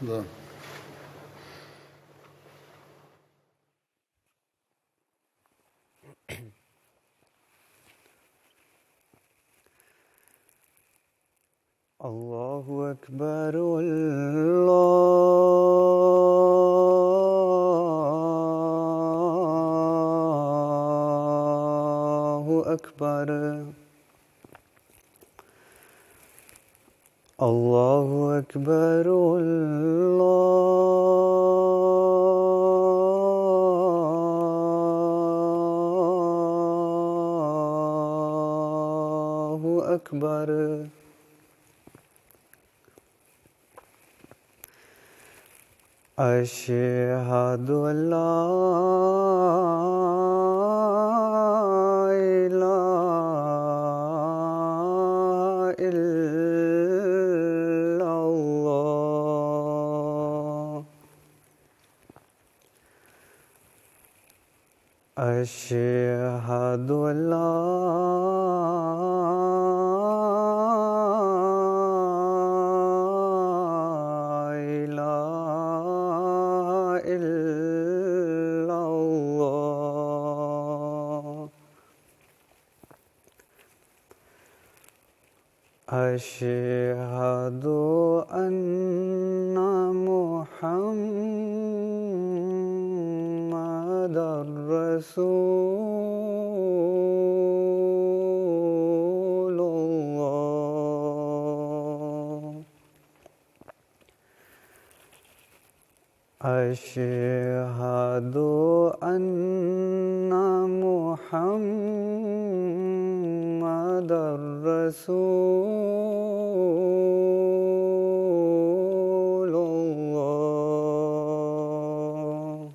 الله. اللہ اکبر اللہ اکبر اللہ اکبر اللہ اکبر اشہد ان لا الہ الا اللہ اشہد ان لا أشهد أن محمدا رسول الله أشهد أن محمدا رسول الله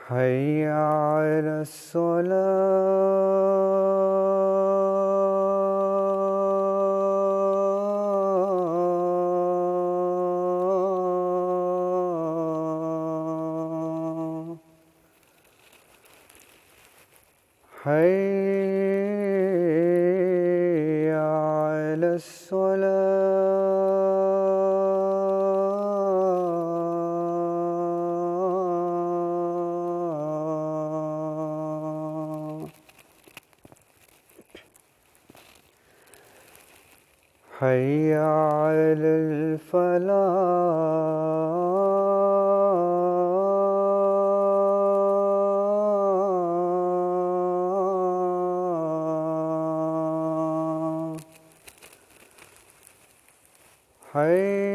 حي على الصلاة حي على الصلاة حي على الفلاح حي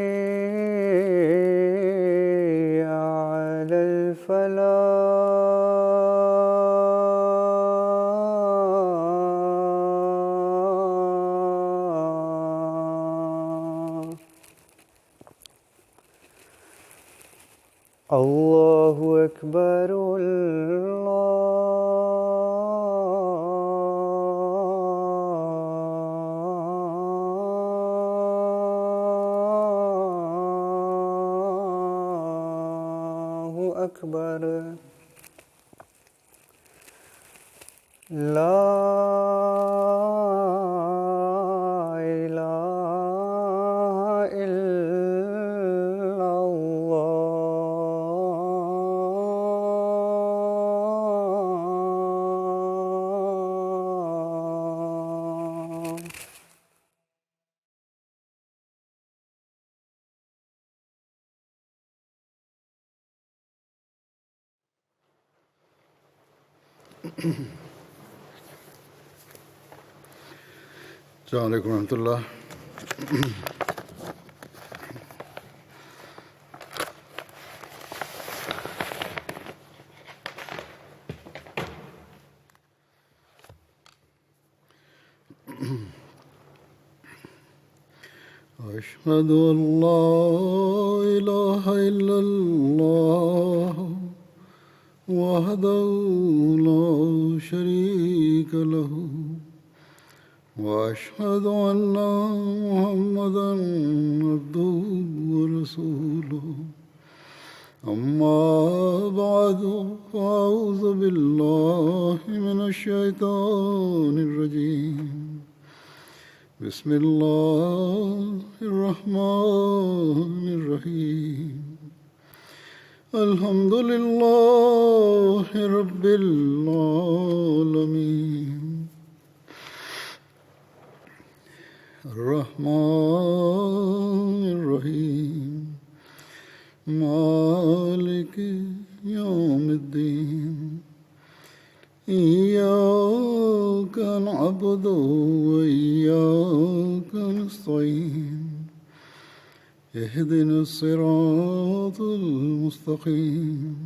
على الفلاح اللہ اکبر اللہ اکبر لا الہ الا اللہ السلام علیکم ورحمۃ اللہ. أشهد أن لا إله إلا الله وحده لا شريك له وأشهد أن محمدا عبده ورسوله أما بعد فأعوذ بالله من الشيطان الرجيم بسم الله الرحمن الرحيم الحمد لله رب العالمين الرحمن الرحيم مالك يوم الدين إياك نعبد وإياك نستعين اهدنا الصراط المستقيم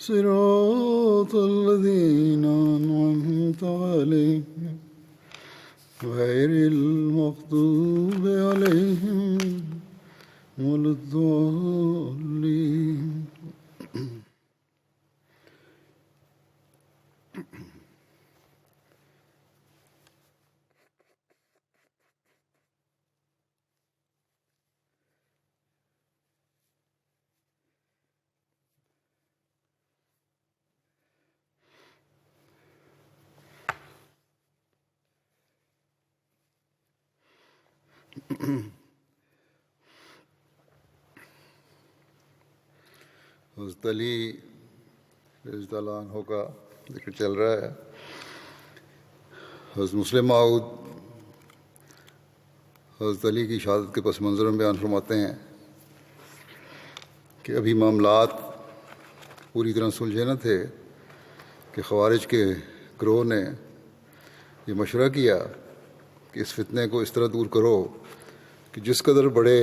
صراط الذين أنعمت عليهم غير المغضوب عليهم ولا الضالين. حضرت علی رضی اللہ عنہ کا ذکر چل رہا ہے. حضرت مسلم موعود حضرت علی کی شہادت کے پس منظر میں بیان فرماتے ہیں کہ ابھی معاملات پوری طرح سلجھے نہ تھے کہ خوارج کے گروہ نے یہ مشورہ کیا کہ اس فتنے کو اس طرح دور کرو کہ جس قدر بڑے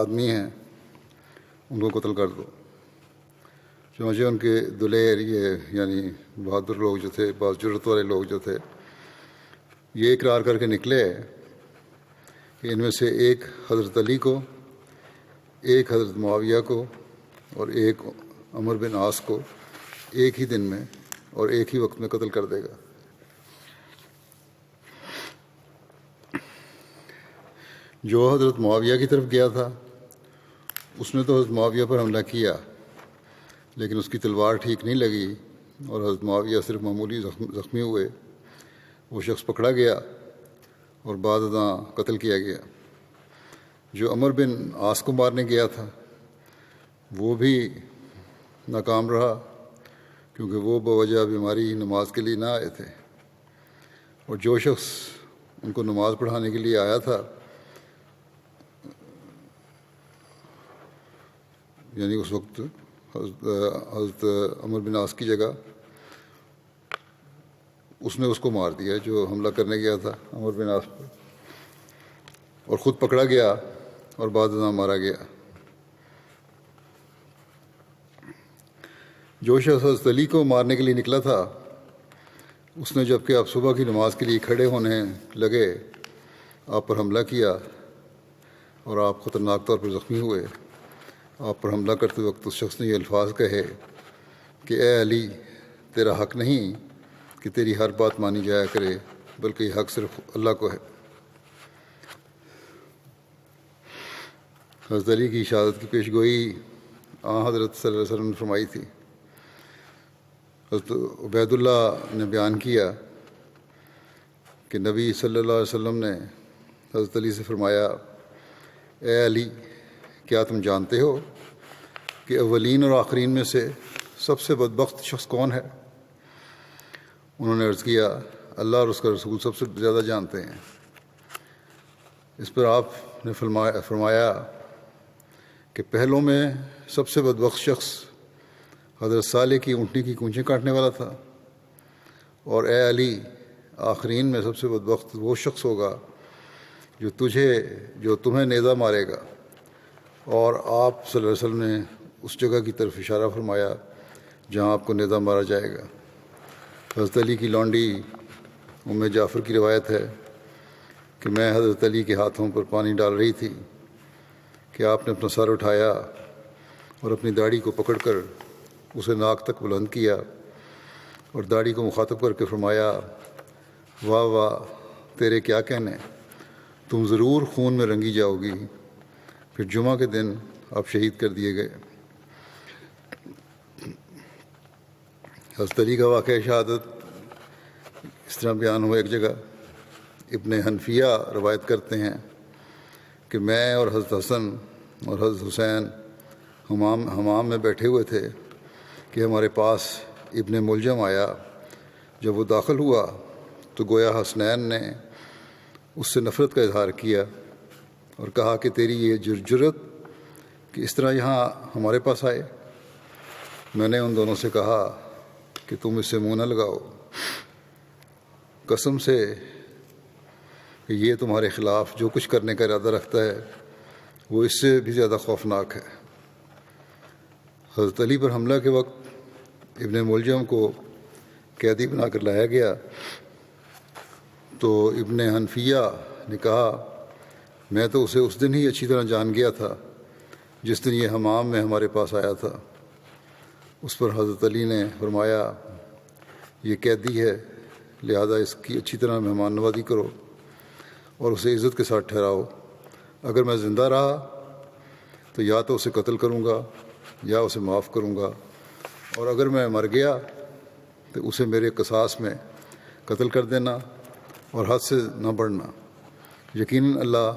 آدمی ہیں ان کو قتل کر دو. چنانچہ ان کے دلیر یعنی بہادر لوگ جو تھے، بعض جرت والے لوگ جو تھے، یہ اقرار کر کے نکلے کہ ان میں سے ایک حضرت علی کو، ایک حضرت معاویہ کو اور ایک عمر بن عاص کو ایک ہی دن میں اور ایک ہی وقت میں قتل کر دے گا. جو حضرت معاویہ کی طرف گیا تھا اس نے تو حضرت معاویہ پر حملہ کیا، لیکن اس کی تلوار ٹھیک نہیں لگی اور حضرت معاویہ صرف معمولی زخمی ہوئے. وہ شخص پکڑا گیا اور بعد ازاں قتل کیا گیا. جو عمر بن عاص کو مارنے گیا تھا وہ بھی ناکام رہا، کیونکہ وہ بوجہ بیماری نماز کے لیے نہ آئے تھے. اور جو شخص ان کو نماز پڑھانے کے لیے آیا تھا، یعنی اس وقت حضرت عمر بن عاص کی جگہ، اس نے اس کو مار دیا جو حملہ کرنے گیا تھا عمر بن عاص پر، اور خود پکڑا گیا اور بعد ازاں مارا گیا. جو شخص حضرت علی کو مارنے کے لیے نکلا تھا اس نے جب کہ آپ صبح کی نماز کے لیے کھڑے ہونے لگے آپ پر حملہ کیا اور آپ خطرناک طور پر زخمی ہوئے. آپ پر حملہ کرتے وقت اس شخص نے یہ الفاظ کہے کہ اے علی، تیرا حق نہیں کہ تیری ہر بات مانی جایا کرے، بلکہ یہ حق صرف اللہ کو ہے. حضرت علی کی شہادت کی پیش گوئی حضرت صلی اللہ علیہ وسلم نے فرمائی تھی. حضرت عبید اللہ نے بیان کیا کہ نبی صلی اللہ علیہ وسلم نے حضرت علی سے فرمایا، اے علی، کیا تم جانتے ہو کہ اولین اور آخرین میں سے سب سے بدبخت شخص کون ہے؟ انہوں نے عرض کیا، اللہ اور اس کا رسول سب سے زیادہ جانتے ہیں. اس پر آپ نے فرمایا کہ پہلوں میں سب سے بدبخت شخص حضرت صالح کی اونٹنی کی کونچیں کاٹنے والا تھا، اور اے علی، آخرین میں سب سے بدبخت وہ شخص ہوگا جو تمہیں نیزہ مارے گا. اور آپ صلی اللہ علیہ وسلم نے اس جگہ کی طرف اشارہ فرمایا جہاں آپ کو نیزہ مارا جائے گا. حضرت علی کی لونڈی ام جعفر کی روایت ہے کہ میں حضرت علی کے ہاتھوں پر پانی ڈال رہی تھی کہ آپ نے اپنا سر اٹھایا اور اپنی داڑھی کو پکڑ کر اسے ناک تک بلند کیا اور داڑھی کو مخاطب کر کے فرمایا، واہ واہ تیرے کیا کہنے، تم ضرور خون میں رنگی جاؤ گی. پھر جمعہ کے دن آپ شہید کر دیے گئے. حضرت علی کا واقعہ شہادت اس طرح بیان ہوا ایک جگہ، ابن حنفیہ روایت کرتے ہیں کہ میں اور حضرت حسن اور حضرت حسین حمام میں بیٹھے ہوئے تھے کہ ہمارے پاس ابن ملجم آیا۔ جب وہ داخل ہوا تو گویا حسنین نے اس سے نفرت کا اظہار کیا اور کہا کہ تیری یہ جرت کہ اس طرح یہاں ہمارے پاس آئے۔ میں نے ان دونوں سے کہا کہ تم اس سے منہ نہ لگاؤ، قسم سے کہ یہ تمہارے خلاف جو کچھ کرنے کا ارادہ رکھتا ہے وہ اس سے بھی زیادہ خوفناک ہے۔ حضرت علی پر حملہ کے وقت ابن ملجم کو قیدی بنا کر لایا گیا تو ابن حنفیہ نے کہا میں تو اسے اس دن ہی اچھی طرح جان گیا تھا جس دن یہ حمام میں ہمارے پاس آیا تھا۔ اس پر حضرت علی نے فرمایا یہ قیدی ہے، لہذا اس کی اچھی طرح مہمان نوازی کرو اور اسے عزت کے ساتھ ٹھہراؤ۔ اگر میں زندہ رہا تو یا تو اسے قتل کروں گا یا اسے معاف کروں گا، اور اگر میں مر گیا تو اسے میرے قصاص میں قتل کر دینا اور حد سے نہ بڑھنا۔ یقیناً اللہ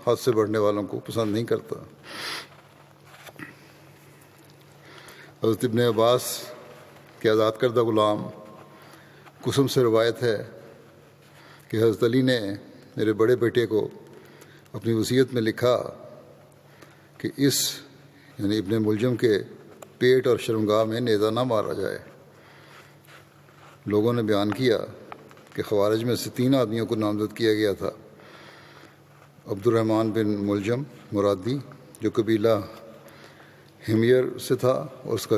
حد سے بڑھنے والوں کو پسند نہیں کرتا۔ حضرت ابن عباس کے آزاد کردہ غلام قسم سے روایت ہے کہ حضرت علی نے میرے بڑے بیٹے کو اپنی وصیت میں لکھا کہ اس یعنی ابن ملجم کے پیٹ اور شرمگاہ میں نیزہ نہ مارا جائے۔ لوگوں نے بیان کیا کہ خوارج میں سے 3 آدمیوں کو نامزد کیا گیا تھا۔ عبد الرحمن بن ملجم مرادی جو قبیلہ ہمیر سے تھا اور اس کا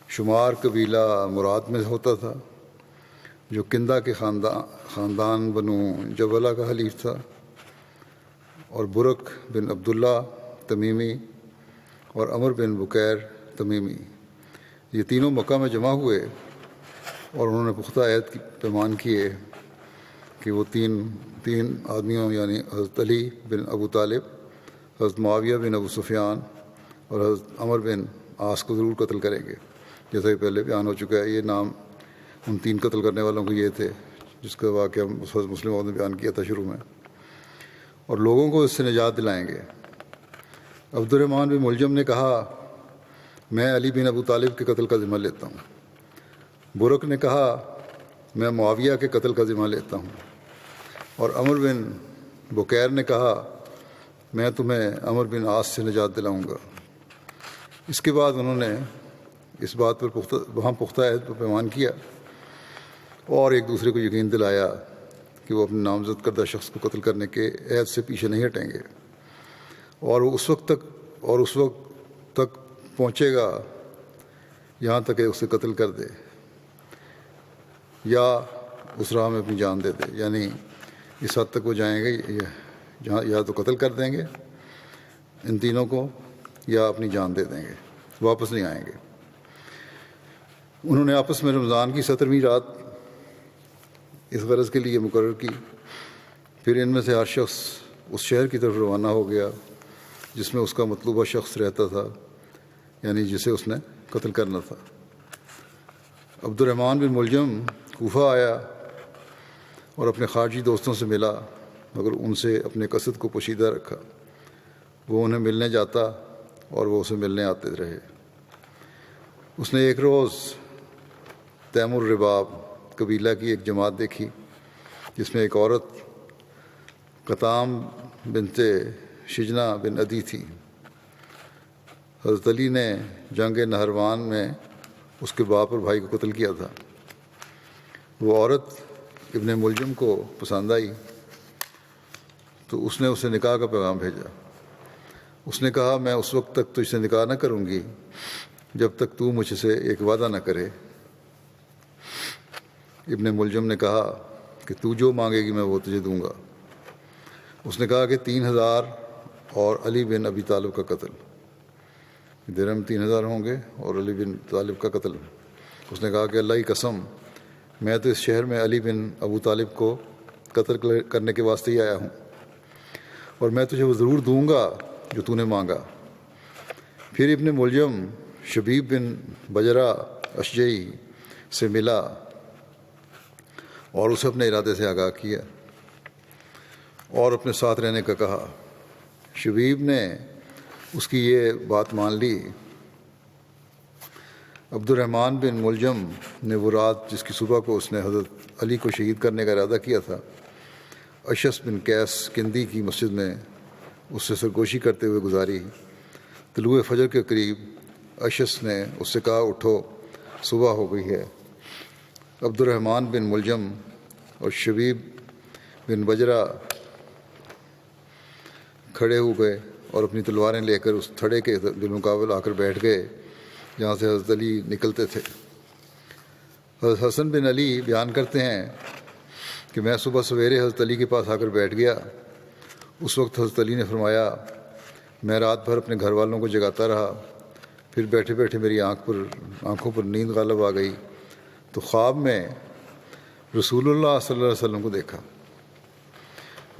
شمار قبیلہ مراد میں ہوتا تھا، جو کندہ کے خاندان بنو جبلہ کا حلیف تھا، اور برق بن عبداللہ تمیمی اور عمر بن بکیر تمیمی۔ یہ تینوں مکہ میں جمع ہوئے اور انہوں نے پختہ عہد کی پیمان کیے کہ وہ تین آدمیوں یعنی حضرت علی بن ابو طالب، حضرت معاویہ بن ابو سفیان اور حضرت عمر بن عاص کو ضرور قتل کریں گے۔ جیسا کہ پہلے بیان ہو چکا ہے، یہ نام ان 3 قتل کرنے والوں کو یہ تھے جس کا واقعہ مسلم نے بیان کیا تھا شروع میں، اور لوگوں کو اس سے نجات دلائیں گے۔ عبد الرحمن بن ملجم نے کہا میں علی بن ابو طالب کے قتل کا ذمہ لیتا ہوں۔ برق نے کہا میں معاویہ کے قتل کا ذمہ لیتا ہوں، اور عمر بن بکیر نے کہا میں تمہیں عمر بن عاص سے نجات دلاؤں گا۔ اس کے بعد انہوں نے اس بات پر پختہ عہد پر پیمان کیا اور ایک دوسرے کو یقین دلایا کہ وہ اپنے نامزد کردہ شخص کو قتل کرنے کے عہد سے پیچھے نہیں ہٹیں گے، اور وہ اس وقت تک پہنچے گا یہاں تک کہ اسے قتل کر دے یا اس راہ میں اپنی جان دے دے، یعنی اس حد تک وہ جائیں گے جہاں یا تو قتل کر دیں گے ان تینوں کو یا اپنی جان دے دیں گے، واپس نہیں آئیں گے۔ انہوں نے آپس میں رمضان کی 17ویں رات اس غرض کے لیے مقرر کی۔ پھر ان میں سے ہر شخص اس شہر کی طرف روانہ ہو گیا جس میں اس کا مطلوبہ شخص رہتا تھا، یعنی جسے اس نے قتل کرنا تھا۔ عبد الرحمن بن ملجم کوفہ آیا اور اپنے خارجی دوستوں سے ملا، مگر ان سے اپنے قصد کو پوشیدہ رکھا۔ وہ انہیں ملنے جاتا اور وہ اسے ملنے آتے رہے۔ اس نے ایک روز تیم الرباب قبیلہ کی ایک جماعت دیکھی جس میں ایک عورت قطام بنت شجنہ بن عدی تھی۔ حضرت علی نے جنگ نہروان میں اس کے باپ اور بھائی کو قتل کیا تھا۔ وہ عورت ابن ملجم کو پسند آئی تو اس نے اسے نکاح کا پیغام بھیجا۔ اس نے کہا میں اس وقت تک تجھ سے نکاح نہ کروں گی جب تک تو مجھ سے ایک وعدہ نہ کرے۔ ابن ملجم نے کہا کہ تو جو مانگے گی میں وہ تجھے دوں گا۔ اس نے کہا کہ 3000 اور علی بن ابی طالب کا قتل، درہم 3000 ہوں گے اور علی بن طالب کا قتل۔ اس نے کہا کہ اللہ کی قسم میں تو اس شہر میں علی بن ابو طالب کو قتل کرنے کے واسطے ہی آیا ہوں، اور میں تجھے وہ ضرور دوں گا جو تو نے مانگا۔ پھر ابن ملجم شبیب بن بجرہ اشجعی سے ملا اور اسے اپنے ارادے سے آگاہ کیا اور اپنے ساتھ رہنے کا کہا۔ شبیب نے اس کی یہ بات مان لی۔ عبد الرحمن بن ملجم نے وہ رات جس کی صبح کو اس نے حضرت علی کو شہید کرنے کا ارادہ کیا تھا، اشس بن قیس کندی کی مسجد میں اس سے سرگوشی کرتے ہوئے گزاری۔ طلوع فجر کے قریب اشس نے اس سے کہا، اٹھو، صبح ہو گئی ہے۔ عبد الرحمن بن ملجم اور شبیب بن بجرہ کھڑے ہو گئے اور اپنی تلواریں لے کر اس تھڑے کے بالمقابل آ کر بیٹھ گئے جہاں سے حضرت علی نکلتے تھے۔ حضرت حسن بن علی بیان کرتے ہیں کہ میں صبح سویرے حضرت علی کے پاس آ کر بیٹھ گیا۔ اس وقت حضرت علی نے فرمایا، میں رات بھر اپنے گھر والوں کو جگاتا رہا، پھر بیٹھے بیٹھے میری آنکھوں پر نیند غالب آ گئی تو خواب میں رسول اللہ صلی اللہ علیہ وسلم کو دیکھا۔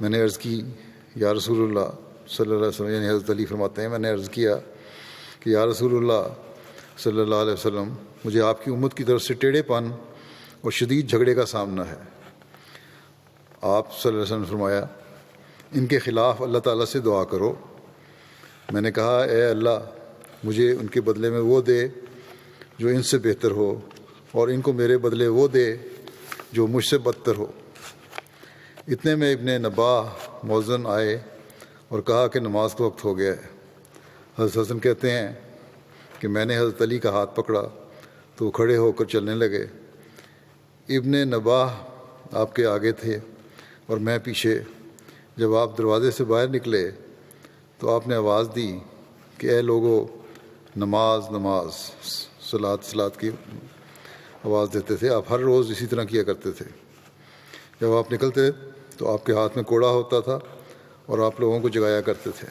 میں نے عرض کی، یا رسول اللہ صلی اللہ علیہ وسلم، یعنی حضرت علی فرماتے ہیں، میں نے عرض کیا کہ یا رسول اللہ صلی اللہ علیہ وسلم، مجھے آپ کی امت کی طرف سے ٹیڑھے پن اور شدید جھگڑے کا سامنا ہے۔ آپ صلی اللہ علیہ وسلم نے فرمایا، ان کے خلاف اللہ تعالیٰ سے دعا کرو۔ میں نے کہا، اے اللہ، مجھے ان کے بدلے میں وہ دے جو ان سے بہتر ہو، اور ان کو میرے بدلے وہ دے جو مجھ سے بدتر ہو۔ اتنے میں ابن نباہ مؤذن آئے اور کہا کہ نماز کا وقت ہو گیا ہے۔ حضرت حسن کہتے ہیں کہ میں نے حضرت علی کا ہاتھ پکڑا تو وہ کھڑے ہو کر چلنے لگے۔ ابن نباہ آپ کے آگے تھے اور میں پیچھے۔ جب آپ دروازے سے باہر نکلے تو آپ نے آواز دی کہ اے لوگو، نماز نماز، صلاۃ صلاۃ کی آواز دیتے تھے۔ آپ ہر روز اسی طرح کیا کرتے تھے۔ جب آپ نکلتے تو آپ کے ہاتھ میں کوڑا ہوتا تھا اور آپ لوگوں کو جگایا کرتے تھے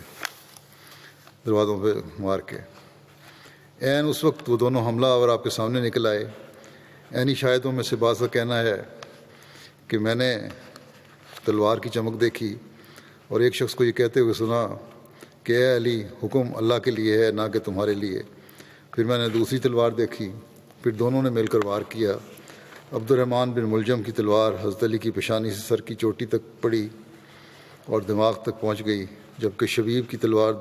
دروازوں پہ مار کے۔ عین اس وقت وہ دونوں حملہ آور آپ کے سامنے نکل آئے۔ عینی شاہدوں میں سے بعض کا کہنا ہے کہ میں نے تلوار کی چمک دیکھی اور ایک شخص کو یہ کہتے ہوئے سنا کہ اے علی، حکم اللہ کے لیے ہے نہ کہ تمہارے لیے۔ پھر میں نے دوسری تلوار دیکھی، پھر دونوں نے مل کر وار کیا۔ عبد الرحمن بن ملجم کی تلوار حضرت علی کی پیشانی سے سر کی چوٹی تک پڑی اور دماغ تک پہنچ گئی، جبکہ شبیب کی تلوار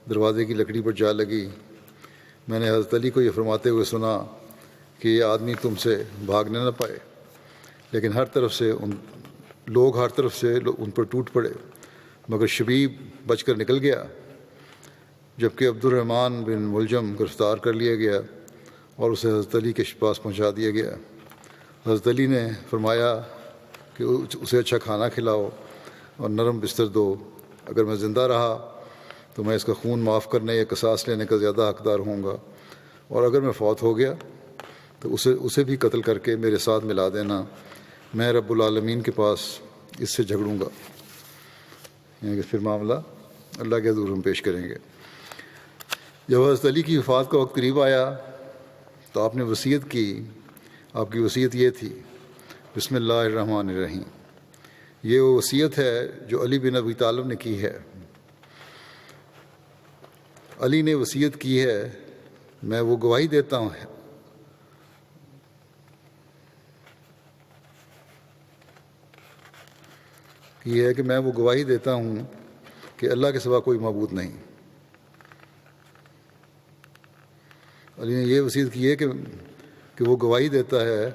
دروازے کی لکڑی پر جا لگی۔ میں نے حضرت علی کو یہ فرماتے ہوئے سنا کہ یہ آدمی تم سے بھاگنے نہ پائے، لیکن ہر طرف سے ان پر ٹوٹ پڑے، مگر شبیب بچ کر نکل گیا، جبکہ عبد الرحمن بن ملجم گرفتار کر لیا گیا اور اسے حضرت علی کے پاس پہنچا دیا گیا۔ حضرت علی نے فرمایا کہ اسے اچھا کھانا کھلاؤ اور نرم بستر دو۔ اگر میں زندہ رہا تو میں اس کا خون معاف کرنے یا قصاص لینے کا زیادہ حقدار ہوں گا، اور اگر میں فوت ہو گیا تو اسے بھی قتل کر کے میرے ساتھ ملا دینا۔ میں رب العالمین کے پاس اس سے جھگڑوں گا، یعنی کہ پھر معاملہ اللہ کے حضور ہم پیش کریں گے۔ جب حضرت علی کی وفات کا وقت قریب آیا تو آپ نے وصیت کی۔ آپ کی وصیت یہ تھی، بسم اللہ الرحمن الرحیم۔ یہ وہ وصیت ہے جو علی بن ابی طالب نے کی ہے۔ علی نے وصیت کی ہے، میں وہ گواہی دیتا ہوں یہ ہے کہ میں وہ گواہی دیتا ہوں کہ اللہ کے سوا کوئی معبود نہیں۔ علی نے یہ وصیت کی ہے کہ وہ گواہی دیتا ہے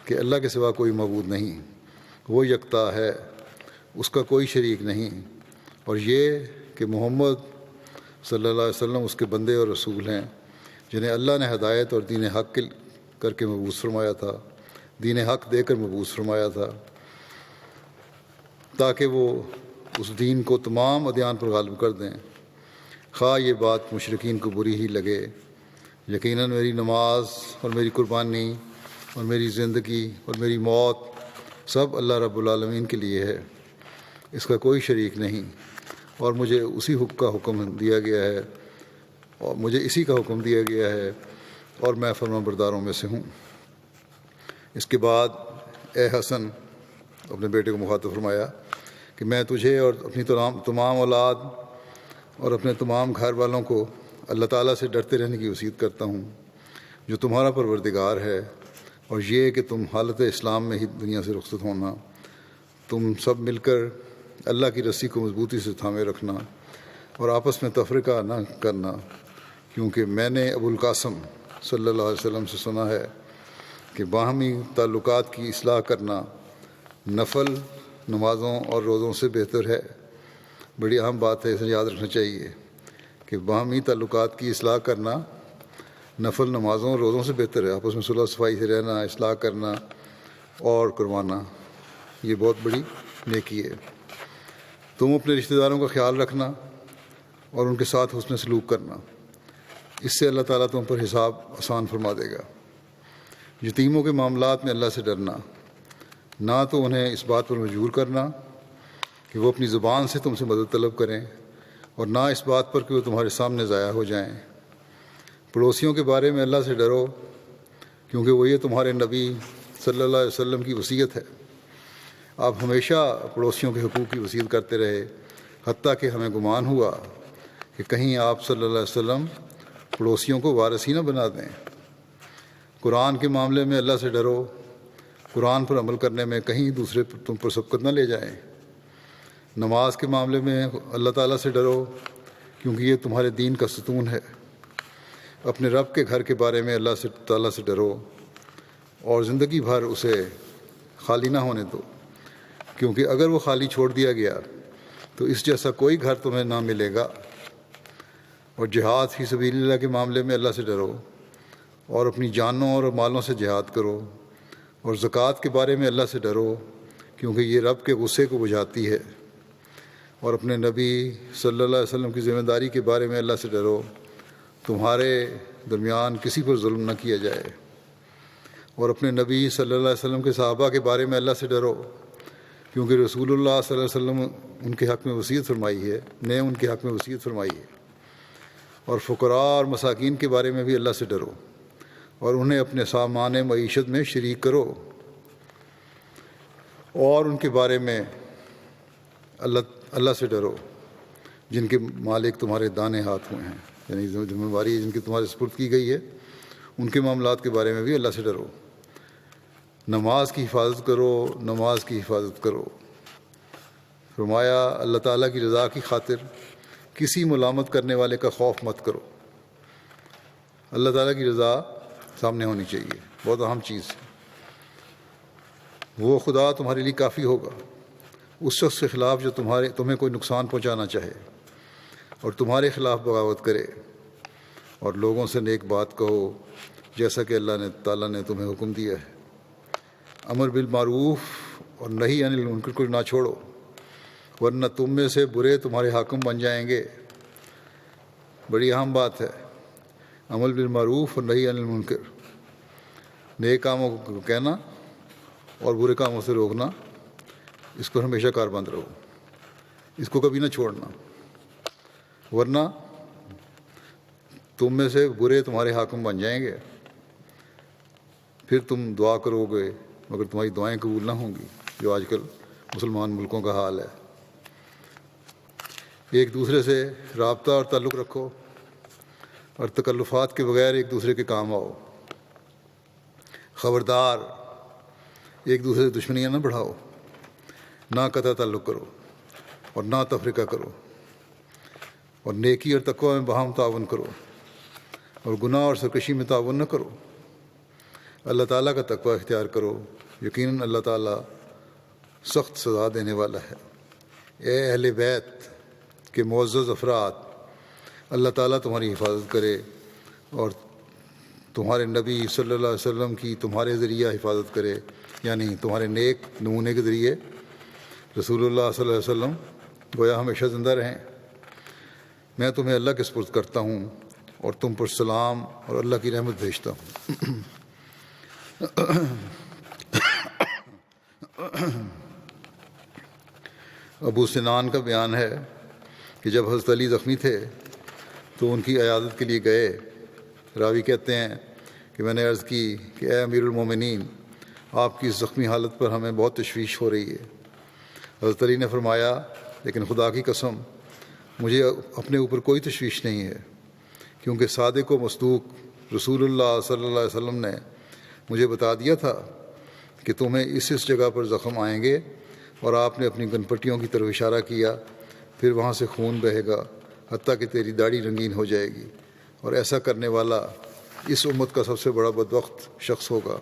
کہ اللہ کے سوا کوئی معبود نہیں، وہ یکتا ہے، اس کا کوئی شریک نہیں، اور یہ کہ محمد صلی اللہ علیہ وسلم اس کے بندے اور رسول ہیں، جنہیں اللہ نے ہدایت اور دین حق کر کے مبعوث فرمایا تھا، دین حق دے کر مبعوث فرمایا تھا، تاکہ وہ اس دین کو تمام ادیان پر غالب کر دیں، خواہ یہ بات مشرکین کو بری ہی لگے۔ یقیناً میری نماز اور میری قربانی اور میری زندگی اور میری موت سب اللہ رب العالمین کے لیے ہے، اس کا کوئی شریک نہیں، اور مجھے اسی کا حکم دیا گیا ہے اور میں فرما برداروں میں سے ہوں۔ اس کے بعد اے حسن، اپنے بیٹے کو مخاطب فرمایا کہ میں تجھے اور اپنی تمام اولاد اور اپنے تمام گھر والوں کو اللہ تعالیٰ سے ڈرتے رہنے کی وصیت کرتا ہوں، جو تمہارا پروردگار ہے، اور یہ کہ تم حالت اسلام میں ہی دنیا سے رخصت ہونا، تم سب مل کر اللہ کی رسی کو مضبوطی سے تھامے رکھنا اور آپس میں تفرقہ نہ کرنا، کیونکہ میں نے ابو القاسم صلی اللہ علیہ وسلم سے سنا ہے کہ باہمی تعلقات کی اصلاح کرنا نفل نمازوں اور روزوں سے بہتر ہے۔ بڑی اہم بات ہے، اسے یاد رکھنا چاہیے کہ باہمی تعلقات کی اصلاح کرنا نفل نمازوں اور روزوں سے بہتر ہے۔ آپس میں صلح صفائی سے رہنا، اصلاح کرنا اور کروانا، یہ بہت بڑی نیکی ہے۔ تم اپنے رشتہ داروں کا خیال رکھنا اور ان کے ساتھ حسن سلوک کرنا، اس سے اللہ تعالیٰ تم پر حساب آسان فرما دے گا۔ یتیموں کے معاملات میں اللہ سے ڈرنا، نہ تو انہیں اس بات پر مجبور کرنا کہ وہ اپنی زبان سے تم سے مدد طلب کریں، اور نہ اس بات پر کہ وہ تمہارے سامنے ضائع ہو جائیں۔ پڑوسیوں کے بارے میں اللہ سے ڈرو، کیونکہ وہ یہ تمہارے نبی صلی اللہ علیہ وسلم کی وصیت ہے۔ آپ ہمیشہ پڑوسیوں کے حقوق کی وصیت کرتے رہے، حتیٰ کہ ہمیں گمان ہوا کہ کہیں آپ صلی اللہ علیہ وسلم پڑوسیوں کو وارث ہی نہ بنا دیں۔ قرآن کے معاملے میں اللہ سے ڈرو، قرآن پر عمل کرنے میں کہیں دوسرے تم پر سبقت نہ لے جائیں۔ نماز کے معاملے میں اللہ تعالیٰ سے ڈرو، کیونکہ یہ تمہارے دین کا ستون ہے۔ اپنے رب کے گھر کے بارے میں اللہ سے تعالیٰ سے ڈرو اور زندگی بھر اسے خالی نہ ہونے دو، کیونکہ اگر وہ خالی چھوڑ دیا گیا تو اس جیسا کوئی گھر تمہیں نہ ملے گا۔ اور جہاد فی سبیل اللہ کے معاملے میں اللہ سے ڈرو اور اپنی جانوں اور مالوں سے جہاد کرو، اور زکوٰۃ کے بارے میں اللہ سے ڈرو، کیونکہ یہ رب کے غصے کو بجھاتی ہے۔ اور اپنے نبی صلی اللہ علیہ وسلم کی ذمہ داری کے بارے میں اللہ سے ڈرو، تمہارے درمیان کسی پر ظلم نہ کیا جائے۔ اور اپنے نبی صلی اللہ علیہ وسلم کے صحابہ کے بارے میں اللہ سے ڈرو، کیونکہ رسول اللہ صلی اللہ علیہ وسلم ان کے حق میں وصیت فرمائی ہے۔ اور فقراء اور مساکین کے بارے میں بھی اللہ سے ڈرو، اور انہیں اپنے سامان معیشت میں شریک کرو، اور ان کے بارے میں اللہ سے ڈرو جن کے مالک تمہارے دانے ہاتھ میں ہیں، یعنی ذمہ داری جن کی تمہارے سپرد کی گئی ہے، ان کے معاملات کے بارے میں بھی اللہ سے ڈرو۔ نماز کی حفاظت کرو۔ فرمایا اللہ تعالیٰ کی رضا کی خاطر کسی ملامت کرنے والے کا خوف مت کرو۔ اللہ تعالیٰ کی رضا سامنے ہونی چاہیے، بہت اہم چیز ہے۔ وہ خدا تمہارے لیے کافی ہوگا، اس شخص کے خلاف جو تمہیں کوئی نقصان پہنچانا چاہے اور تمہارے خلاف بغاوت کرے، اور لوگوں سے نیک بات کہو جیسا کہ اللہ تعالیٰ نے تمہیں حکم دیا ہے۔ امر بالمعروف اور نہی عن المنکر کو نہ چھوڑو، ورنہ تم میں سے برے تمہارے حاکم بن جائیں گے۔ بڑی اہم بات ہے، عمل بالمعروف اور نہی عن المنکر، نیک کاموں کو کہنا اور برے کاموں سے روکنا، اس کو ہمیشہ کاربند رہو، اس کو کبھی نہ چھوڑنا، ورنہ تم میں سے برے تمہارے حاکم بن جائیں گے۔ پھر تم دعا کرو گے مگر تمہاری دعائیں قبول نہ ہوں گی، جو آج کل مسلمان ملکوں کا حال ہے۔ ایک دوسرے سے رابطہ اور تعلق رکھو، اور تکلفات کے بغیر ایک دوسرے کے کام آؤ۔ خبردار، ایک دوسرے سے دشمنیاں نہ بڑھاؤ، نہ قطع تعلق کرو اور نہ تفرقہ کرو، اور نیکی اور تقوی میں باہم تعاون کرو، اور گناہ اور سرکشی میں تعاون نہ کرو۔ اللہ تعالیٰ کا تقوی اختیار کرو، یقیناً اللہ تعالیٰ سخت سزا دینے والا ہے۔ اے اہل بیت کے معزز افراد، اللہ تعالیٰ تمہاری حفاظت کرے، اور تمہارے نبی صلی اللہ علیہ وسلم کی تمہارے ذریعہ حفاظت کرے، یعنی تمہارے نیک نمونے کے ذریعے رسول اللہ صلی اللہ علیہ وسلم گویا ہمیشہ زندہ رہیں۔ میں تمہیں اللہ کے سپرد کرتا ہوں اور تم پر سلام اور اللہ کی رحمت بھیجتا ہوں۔ ابو سنان کا بیان ہے کہ جب حضرت علی زخمی تھے تو ان کی عیادت کے لیے گئے۔ راوی کہتے ہیں کہ میں نے عرض کی کہ اے امیر المومنین، آپ کی اس زخمی حالت پر ہمیں بہت تشویش ہو رہی ہے۔ حضرت علی نے فرمایا، لیکن خدا کی قسم مجھے اپنے اوپر کوئی تشویش نہیں ہے، کیونکہ صادق و مصدوق رسول اللہ صلی اللہ علیہ وسلم نے مجھے بتا دیا تھا کہ تمہیں اس جگہ پر زخم آئیں گے، اور آپ نے اپنی گن پٹیوں کی طرف اشارہ کیا، پھر وہاں سے خون بہے گا حتیٰ کہ تیری داڑھی رنگین ہو جائے گی، اور ایسا کرنے والا اس امت کا سب سے بڑا بدبخت شخص ہوگا،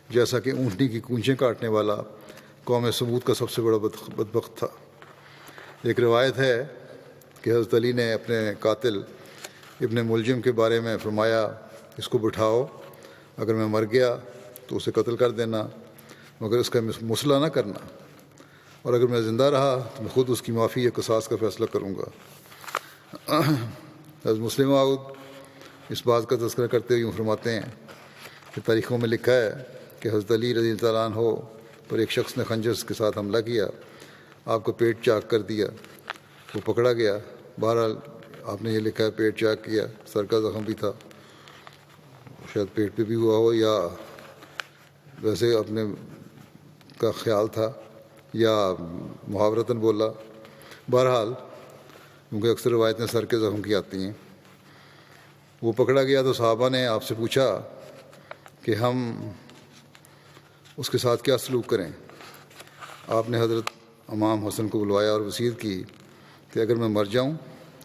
جیسا کہ اونٹنی کی کونچیں کاٹنے والا قوم سمود کا سب سے بڑا بدبخت تھا۔ ایک روایت ہے کہ حضرت علی نے اپنے قاتل ابن ملجم کے بارے میں فرمایا، اس کو بٹھاؤ، اگر میں مر گیا تو اسے قتل کر دینا، مگر اس کا مسئلہ نہ کرنا، اور اگر میں زندہ رہا تو میں خود اس کی معافی یا قصاص کا فیصلہ کروں گا۔ حضرت مسلم موعود اس بات کا تذکرہ کرتے ہوئے یوں فرماتے ہیں کہ تاریخوں میں لکھا ہے کہ حضرت علی رضی اللہ عنہ پر ایک شخص نے خنجر کے ساتھ حملہ کیا، آپ کو پیٹ چاک کر دیا، وہ پکڑا گیا۔ بہرحال آپ نے یہ لکھا ہے پیٹ چاک کیا، سر کا زخم بھی تھا، شاید پیٹ پہ بھی ہوا ہو، یا ویسے اپنے کا خیال تھا، یا محاورتاً بولا۔ بہرحال کیونکہ اکثر روایتیں سر کے زخم کی آتی ہیں، وہ پکڑا گیا تو صحابہ نے آپ سے پوچھا کہ ہم اس کے ساتھ کیا سلوک کریں۔ آپ نے حضرت امام حسن کو بلوایا اور وصیت کی کہ اگر میں مر جاؤں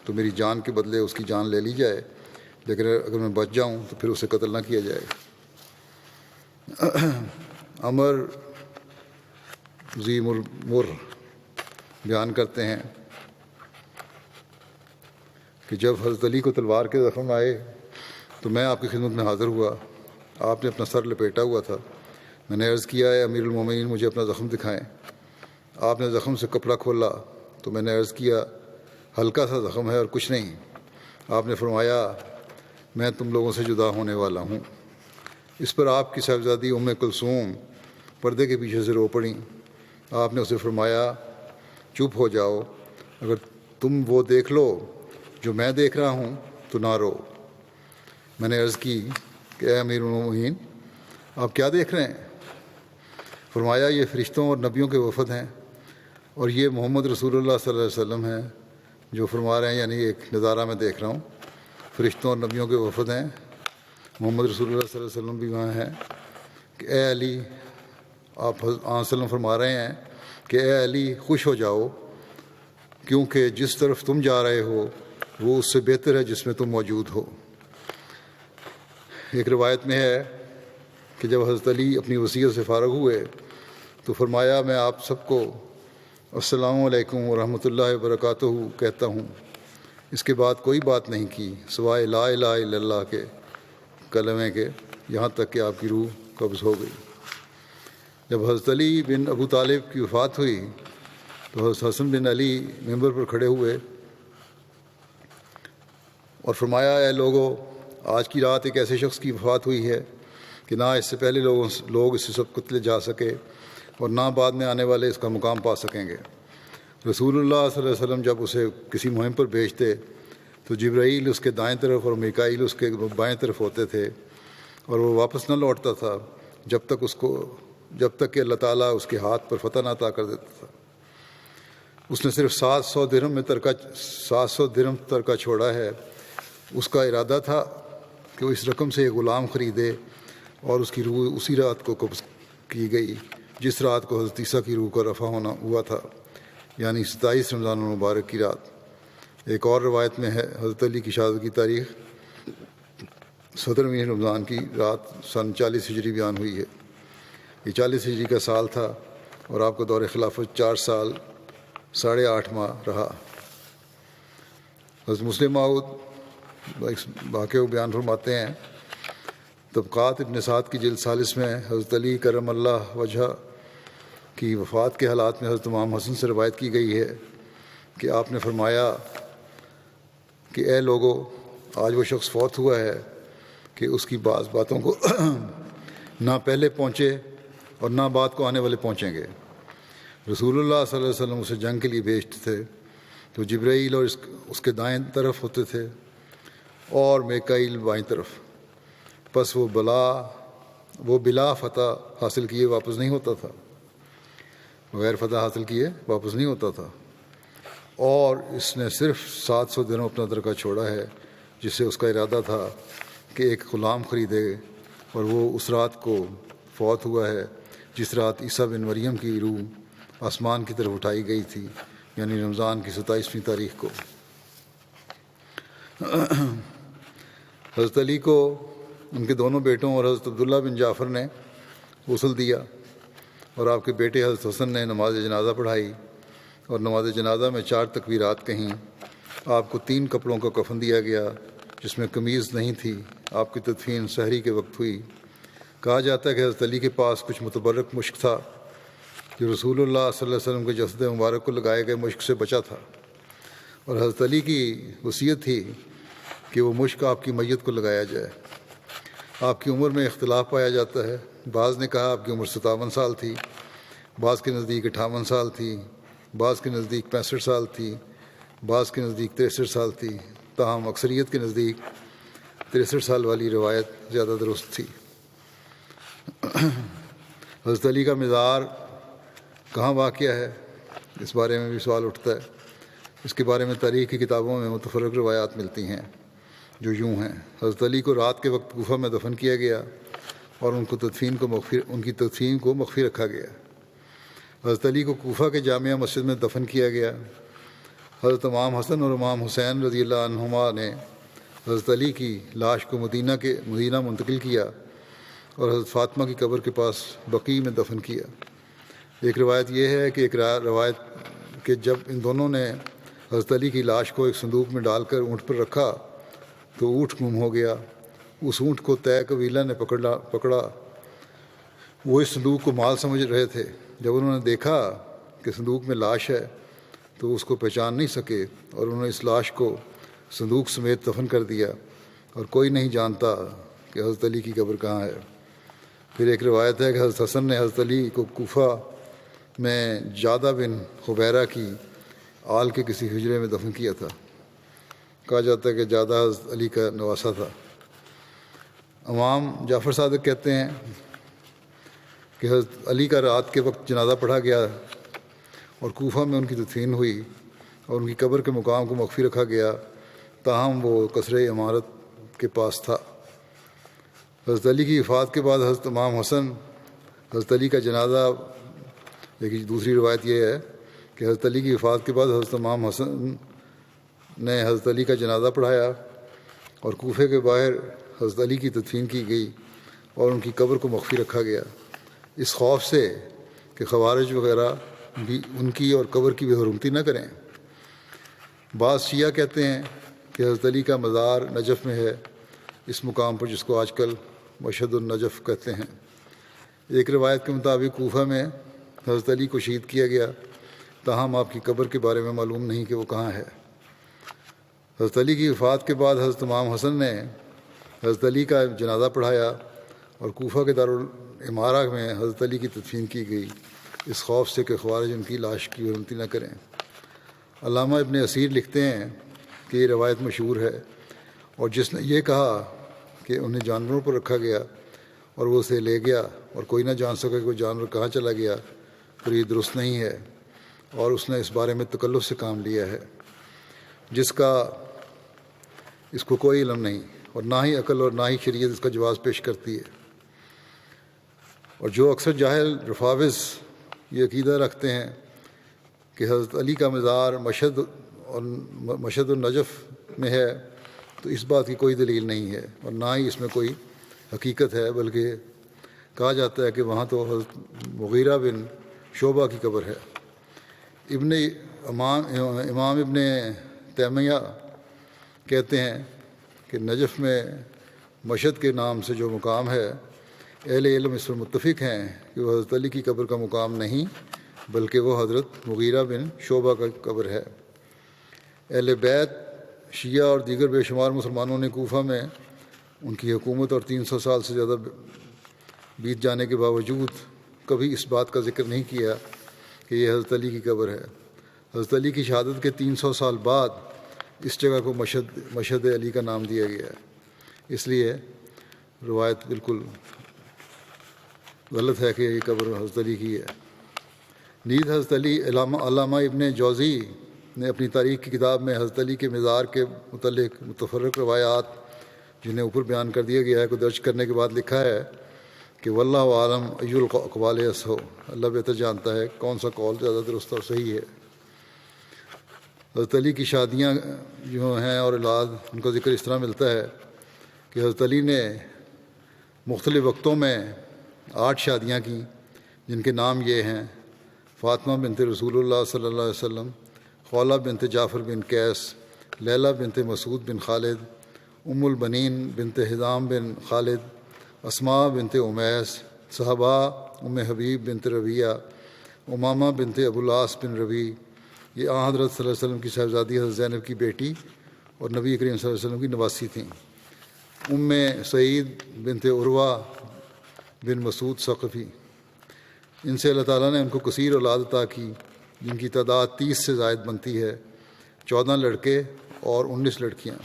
تو میری جان کے بدلے اس کی جان لے لی جائے، لیکن اگر میں بچ جاؤں تو پھر اسے قتل نہ کیا جائے۔ عمر ذی مر بیان کرتے ہیں کہ جب حضرت علی کو تلوار کے زخم آئے تو میں آپ کی خدمت میں حاضر ہوا، آپ نے اپنا سر لپیٹا ہوا تھا۔ میں نے عرض کیا ہے امیر المومنین مجھے اپنا زخم دکھائیں۔ آپ نے زخم سے کپڑا کھولا تو میں نے عرض کیا ہلکا سا زخم ہے اور کچھ نہیں۔ آپ نے فرمایا میں تم لوگوں سے جدا ہونے والا ہوں۔ اس پر آپ کی صاحبزادی ام کلثوم پردے کے پیچھے سے رو پڑیں۔ آپ نے اسے فرمایا چپ ہو جاؤ، اگر تم وہ دیکھ لو جو میں دیکھ رہا ہوں تو نہ رو۔ میں نے عرض کی کہ اے امیر المومنین آپ کیا دیکھ رہے ہیں؟ فرمایا یہ فرشتوں اور نبیوں کے وفد ہیں، اور یہ محمد رسول اللہ صلی اللہ علیہ وسلم ہیں جو فرما رہے ہیں، یعنی ایک نظارہ میں دیکھ رہا ہوں، فرشتوں اور نبیوں کے وفد ہیں، محمد رسول اللہ صلی اللہ علیہ وسلم بھی وہاں ہیں کہ اے علی، آپ وسلم فرما رہے ہیں کہ اے علی خوش ہو جاؤ، کیونکہ جس طرف تم جا رہے ہو وہ اس سے بہتر ہے جس میں تم موجود ہو۔ ایک روایت میں ہے کہ جب حضرت علی اپنی وصیت سے فارغ ہوئے تو فرمایا میں آپ سب کو السلام علیکم ورحمۃ اللہ وبرکاتہ کہتا ہوں۔ اس کے بعد کوئی بات نہیں کی سوائے لا الہ الا اللہ کے کلمے کے، یہاں تک کہ آپ کی روح قبض ہو گئی۔ جب حضرت علی بن ابو طالب کی وفات ہوئی تو حضرت حسن بن علی ممبر پر کھڑے ہوئے اور فرمایا اے لوگو، آج کی رات ایک ایسے شخص کی وفات ہوئی ہے کہ نہ اس سے پہلے لوگ اس سے سب قتلے جا سکے اور نہ بعد میں آنے والے اس کا مقام پا سکیں گے۔ رسول اللہ صلی اللہ علیہ وسلم جب اسے کسی مہم پر بھیجتے تو جبرائیل اس کے دائیں طرف اور میکائیل اس کے بائیں طرف ہوتے تھے، اور وہ واپس نہ لوٹتا تھا جب تک کہ اللہ تعالیٰ اس کے ہاتھ پر فتح نہ عطا کر دیتا تھا۔ اس نے صرف 700 درہم ترکہ چھوڑا ہے۔ اس کا ارادہ تھا کہ وہ اس رقم سے ایک غلام خریدے، اور اس کی روح اسی رات کو قبض کی گئی جس رات کو حضرت عیسیٰ کی روح کا رفع ہونا ہوا تھا، یعنی 27 رمضان المبارک کی رات۔ ایک اور روایت میں ہے حضرت علی کی شہادت کی تاریخ 17ویں رمضان کی رات سن 40 ہجری بیان ہوئی ہے۔ یہ 40 ہجری کا سال تھا اور آپ کا دور خلافت 4 سال 8.5 ماہ رہا۔ حضرت مسلم موعود اس واقعے کو بیان فرماتے ہیں، طبقات ابن سعد کی جلد 40 میں حضرت علی کرم اللہ وجہ کی وفات کے حالات میں حضرت امام حسن سے روایت کی گئی ہے کہ آپ نے فرمایا کہ اے لوگو، آج وہ شخص فوت ہوا ہے کہ اس کی بعض باتوں کو نہ پہلے پہنچے اور نہ بعد کو آنے والے پہنچیں گے۔ رسول اللہ صلی اللہ علیہ وسلم اسے جنگ کے لیے بھیجتے تھے تو جبرائیل اور اس کے دائیں طرف ہوتے تھے اور میکائیل بائیں طرف، پس وہ بلا فتح حاصل کیے واپس نہیں ہوتا تھا، بغیر فتح حاصل کیے واپس نہیں ہوتا تھا، اور اس نے صرف 700 دنوں اپنا ترکہ چھوڑا ہے جس سے اس کا ارادہ تھا کہ ایک غلام خریدے اور وہ اس رات کو فوت ہوا ہے جس رات عیسیٰ بن مریم کی روح آسمان کی طرف اٹھائی گئی تھی، یعنی رمضان کی 27ویں تاریخ کو۔ حضرت علی کو ان کے دونوں بیٹوں اور حضرت عبداللہ بن جعفر نے غسل دیا، اور آپ کے بیٹے حضرت حسن نے نماز جنازہ پڑھائی، اور نماز جنازہ میں 4 تکبیرات کہیں۔ آپ کو 3 کپڑوں کا کفن دیا گیا جس میں قمیض نہیں تھی۔ آپ کی تدفین سحری کے وقت ہوئی۔ کہا جاتا ہے کہ حضرت علی کے پاس کچھ متبرک مشک تھا جو رسول اللہ صلی اللہ علیہ وسلم کے جسد مبارک کو لگائے گئے مشک سے بچا تھا، اور حضرت علی کی وصیت تھی کہ وہ مشک آپ کی میت کو لگایا جائے۔ آپ کی عمر میں اختلاف پایا جاتا ہے۔ بعض نے کہا آپ کی عمر 57 سال تھی، بعض کے نزدیک 58 سال تھی، بعض کے نزدیک 65 سال تھی، بعض کے نزدیک 63 سال تھی، تاہم اکثریت کے نزدیک 63 سال والی روایت زیادہ درست تھی۔ حضرت علی کا مزار کہاں واقع ہے، اس بارے میں بھی سوال اٹھتا ہے۔ اس کے بارے میں تاریخ کی کتابوں میں متفرق روایات ملتی ہیں جو یوں ہیں۔ حضرت علی کو رات کے وقت کوفہ میں دفن کیا گیا اور ان کی تدفین کو مخفی رکھا گیا۔ حضرت علی کو کوفہ کے جامعہ مسجد میں دفن کیا گیا۔ حضرت امام حسن اور امام حسین رضی اللہ عنہما نے حضرت علی کی لاش کو مدینہ منتقل کیا اور حضرت فاطمہ کی قبر کے پاس بقیع میں دفن کیا۔ ایک روایت یہ ہے کہ کہ جب ان دونوں نے حضرت علی کی لاش کو ایک صندوق میں ڈال کر اونٹ پر رکھا تو اونٹ گم ہو گیا۔ اس اونٹ کو طے قبیلہ نے پکڑا۔ وہ اس صندوق کو مال سمجھ رہے تھے۔ جب انہوں نے دیکھا کہ صندوق میں لاش ہے تو اس کو پہچان نہیں سکے، اور انہوں نے اس لاش کو صندوق سمیت دفن کر دیا، اور کوئی نہیں جانتا کہ حضرت علی کی قبر کہاں ہے۔ پھر ایک روایت ہے کہ حضرت حسن نے حضرت علی کو کوفہ میں جادہ بن خبیرہ کی آل کے کسی حجرے میں دفن کیا تھا۔ کہا جاتا ہے کہ جادہ حضرت علی کا نواسہ تھا۔ امام جعفر صادق کہتے ہیں کہ حضرت علی کا رات کے وقت جنازہ پڑھا گیا اور کوفہ میں ان کی تدفین ہوئی اور ان کی قبر کے مقام کو مخفی رکھا گیا، تاہم وہ قصر عمارت کے پاس تھا۔ حضرت علی کی وفات کے بعد حضرت امام حسن حضرت علی کا جنازہ، ایک دوسری روایت یہ ہے کہ حضرت علی کی وفات کے بعد حضرت امام حسن نے حضرت علی کا جنازہ پڑھایا اور کوفے کے باہر حضرت علی کی تدفین کی گئی اور ان کی قبر کو مخفی رکھا گیا، اس خوف سے کہ خوارج وغیرہ بھی ان کی اور قبر کی بے حرمتی نہ کریں۔ بعض شیعہ کہتے ہیں کہ حضرت علی کا مزار نجف میں ہے، اس مقام پر جس کو آج کل مشہد النجف کہتے ہیں۔ ایک روایت کے مطابق کوفہ میں حضرت علی کو شہید کیا گیا، تاہم آپ کی قبر کے بارے میں معلوم نہیں کہ وہ کہاں ہے۔ حضرت علی کی وفات کے بعد حضرت امام حسن نے حضرت علی کا جنازہ پڑھایا اور کوفہ کے دارالعمارہ میں حضرت علی کی تدفین کی گئی، اس خوف سے کہ خوارج ان کی لاش کی بے حرمتی نہ کریں۔ علامہ ابن اسیر لکھتے ہیں کہ یہ روایت مشہور ہے، اور جس نے یہ کہا کہ انہیں جانوروں پر رکھا گیا اور وہ اسے لے گیا اور کوئی نہ جان سکا کہ وہ جانور کہاں چلا گیا، تو یہ درست نہیں ہے، اور اس نے اس بارے میں تکلف سے کام لیا ہے جس کا اس کو کوئی علم نہیں، اور نہ ہی عقل اور نہ ہی شریعت اس کا جواز پیش کرتی ہے۔ اور جو اکثر جاہل رفاوض یہ عقیدہ رکھتے ہیں کہ حضرت علی کا مزار مشہد النجف میں ہے، تو اس بات کی کوئی دلیل نہیں ہے اور نہ ہی اس میں کوئی حقیقت ہے، بلکہ کہا جاتا ہے کہ وہاں تو حضرت مغیرہ بن شعبہ کی قبر ہے۔ امام ابن تیمیہ کہتے ہیں کہ نجف میں مشہد کے نام سے جو مقام ہے، اہل علم اس پر متفق ہیں کہ وہ حضرت علی کی قبر کا مقام نہیں، بلکہ وہ حضرت مغیرہ بن شعبہ کا قبر ہے۔ اہل بیت، شیعہ اور دیگر بے شمار مسلمانوں نے کوفہ میں ان کی حکومت اور 300 سال سے زیادہ بیت جانے کے باوجود کبھی اس بات کا ذکر نہیں کیا کہ یہ حضرت علی کی قبر ہے۔ حضرت علی کی شہادت کے 300 سال بعد اس جگہ کو مشہد علی کا نام دیا گیا ہے، اس لیے روایت بالکل غلط ہے کہ یہ قبر حضرت علی کی ہے۔ نیز حضرت علی، علامہ ابن جوزی نے اپنی تاریخ کی کتاب میں حضرت علی کے مزار کے متعلق متفرق روایات جنہیں اوپر بیان کر دیا گیا ہے کو درج کرنے کے بعد لکھا ہے کہ واللہ عالم ای الاقوال ہو، اللہ بہتر جانتا ہے کون سا قول زیادہ درست اور صحیح ہے۔ حضرت علی کی شادیاں جو ہیں اور اولاد، ان کا ذکر اس طرح ملتا ہے کہ حضرت علی نے مختلف وقتوں میں 8 شادیاں کیں، جن کے نام یہ ہیں: فاطمہ بنت رسول اللہ صلی اللہ علیہ وسلم، خولہ بنت جعفر بن قیس، لیلہ بنت مسعود بن خالد، ام البنین بنت حزام بن خالد، اسماء بنت امیس، صحابہ ام حبیب بنت ربیعہ، امامہ بنت ابو العاص بن ربیع۔ یہ آن حضرت صلی اللہ علیہ وسلم کی صاحبزادی حضرت زینب کی بیٹی اور نبی کریم صلی اللہ علیہ وسلم کی نواسی تھیں۔ ام سعید بنت عروہ بن مسعود ثقفی، ان سے اللہ تعالیٰ نے ان کو کثیر اولاد عطا کی، جن کی تعداد 30 سے زائد بنتی ہے، 14 لڑکے اور 19 لڑکیاں۔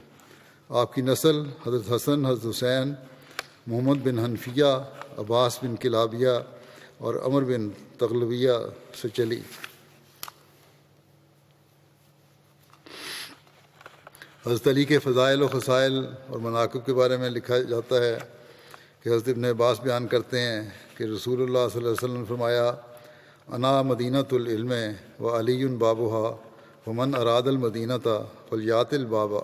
آپ کی نسل حضرت حسن، حضرت حسین، محمد بن حنفیہ، عباس بن کلابیہ اور عمر بن تغلبیہ سے چلی۔ حضرت علی کے فضائل و خصائل اور مناقب کے بارے میں لکھا جاتا ہے کہ حضرت ابن عباس بیان کرتے ہیں کہ رسول اللہ صلی اللہ علیہ وسلم نے فرمایا: انا مدینۃ العلم و علی بابھا ومن اراد المدینۃ فلیات البابا،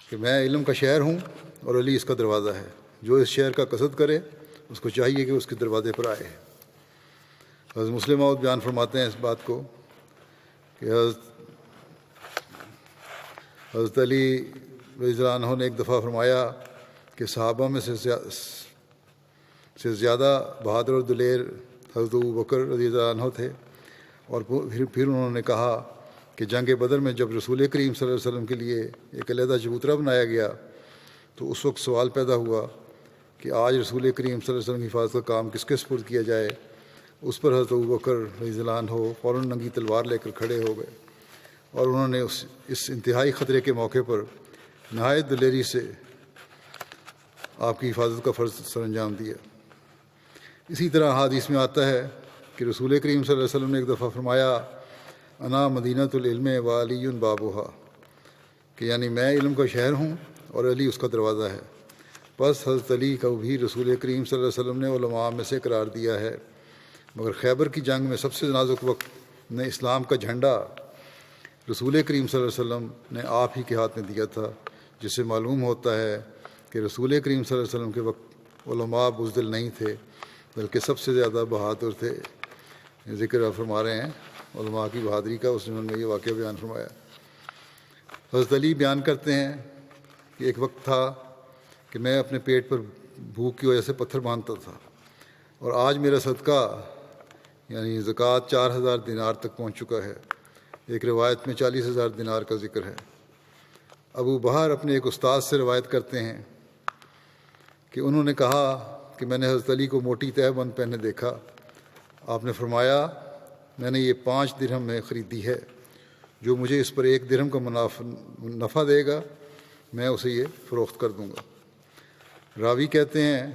کہ میں علم کا شہر ہوں اور علی اس کا دروازہ ہے، جو اس شہر کا قصد کرے اس کو چاہیے کہ اس کے دروازے پر آئے۔ حضرت مسلم موعود بیان فرماتے ہیں اس بات کو کہ حضرت علی رضی اللہ عنہ نے ایک دفعہ فرمایا کہ صحابہ میں سے زیادہ بہادر اور دلیر حضرت ابوبکر رضی اللہ عنہ تھے، اور پھر انہوں نے کہا کہ جنگ بدر میں جب رسول کریم صلی اللہ علیہ وسلم کے لیے ایک علیحدہ چبوترا بنایا گیا تو اس وقت سوال پیدا ہوا کہ آج رسول کریم صلی اللہ علیہ وسلم کی حفاظت کا کام کس کے سپرد کیا جائے۔ اس پر حضرت ابوبکر رضی اللہ عنہ فوراً ننگی تلوار لے کر کھڑے ہو گئے، اور انہوں نے اس انتہائی خطرے کے موقع پر نہایت دلیری سے آپ کی حفاظت کا فرض سر انجام دیا۔ اسی طرح حدیث میں آتا ہے کہ رسول کریم صلی اللہ علیہ وسلم نے ایک دفعہ فرمایا: انا مدینۃ العلم و علی بابھا، کہ یعنی میں علم کا شہر ہوں اور علی اس کا دروازہ ہے۔ بس حضرت علی کو بھی رسول کریم صلی اللہ علیہ وسلم نے علماء میں سے قرار دیا ہے، مگر خیبر کی جنگ میں سب سے نازک وقت میں اسلام کا جھنڈا رسول کریم صلی اللہ علیہ وسلم نے آپ ہی کے ہاتھ میں دیا تھا، جس سے معلوم ہوتا ہے کہ رسول کریم صلی اللہ علیہ وسلم کے وقت علماء بزدل نہیں تھے، بلکہ سب سے زیادہ بہادر تھے۔ ذکر آپ فرما رہے ہیں علماء کی بہادری کا، اس نے میں یہ واقعہ بیان فرمایا۔ حضرت علی بیان کرتے ہیں کہ ایک وقت تھا کہ میں اپنے پیٹ پر بھوک کی وجہ سے پتھر باندھتا تھا، اور آج میرا صدقہ یعنی زکوٰۃ 4000 دینار تک پہنچ چکا ہے۔ ایک روایت میں 40,000 دینار کا ذکر ہے۔ ابو بہر اپنے ایک استاد سے روایت کرتے ہیں کہ انہوں نے کہا کہ میں نے حضرت علی کو موٹی تہہ بند پہنے دیکھا۔ آپ نے فرمایا: میں نے یہ 5 درہم میں خریدی ہے، جو مجھے اس پر 1 درہم کا نفع دے گا میں اسے یہ فروخت کر دوں گا۔ راوی کہتے ہیں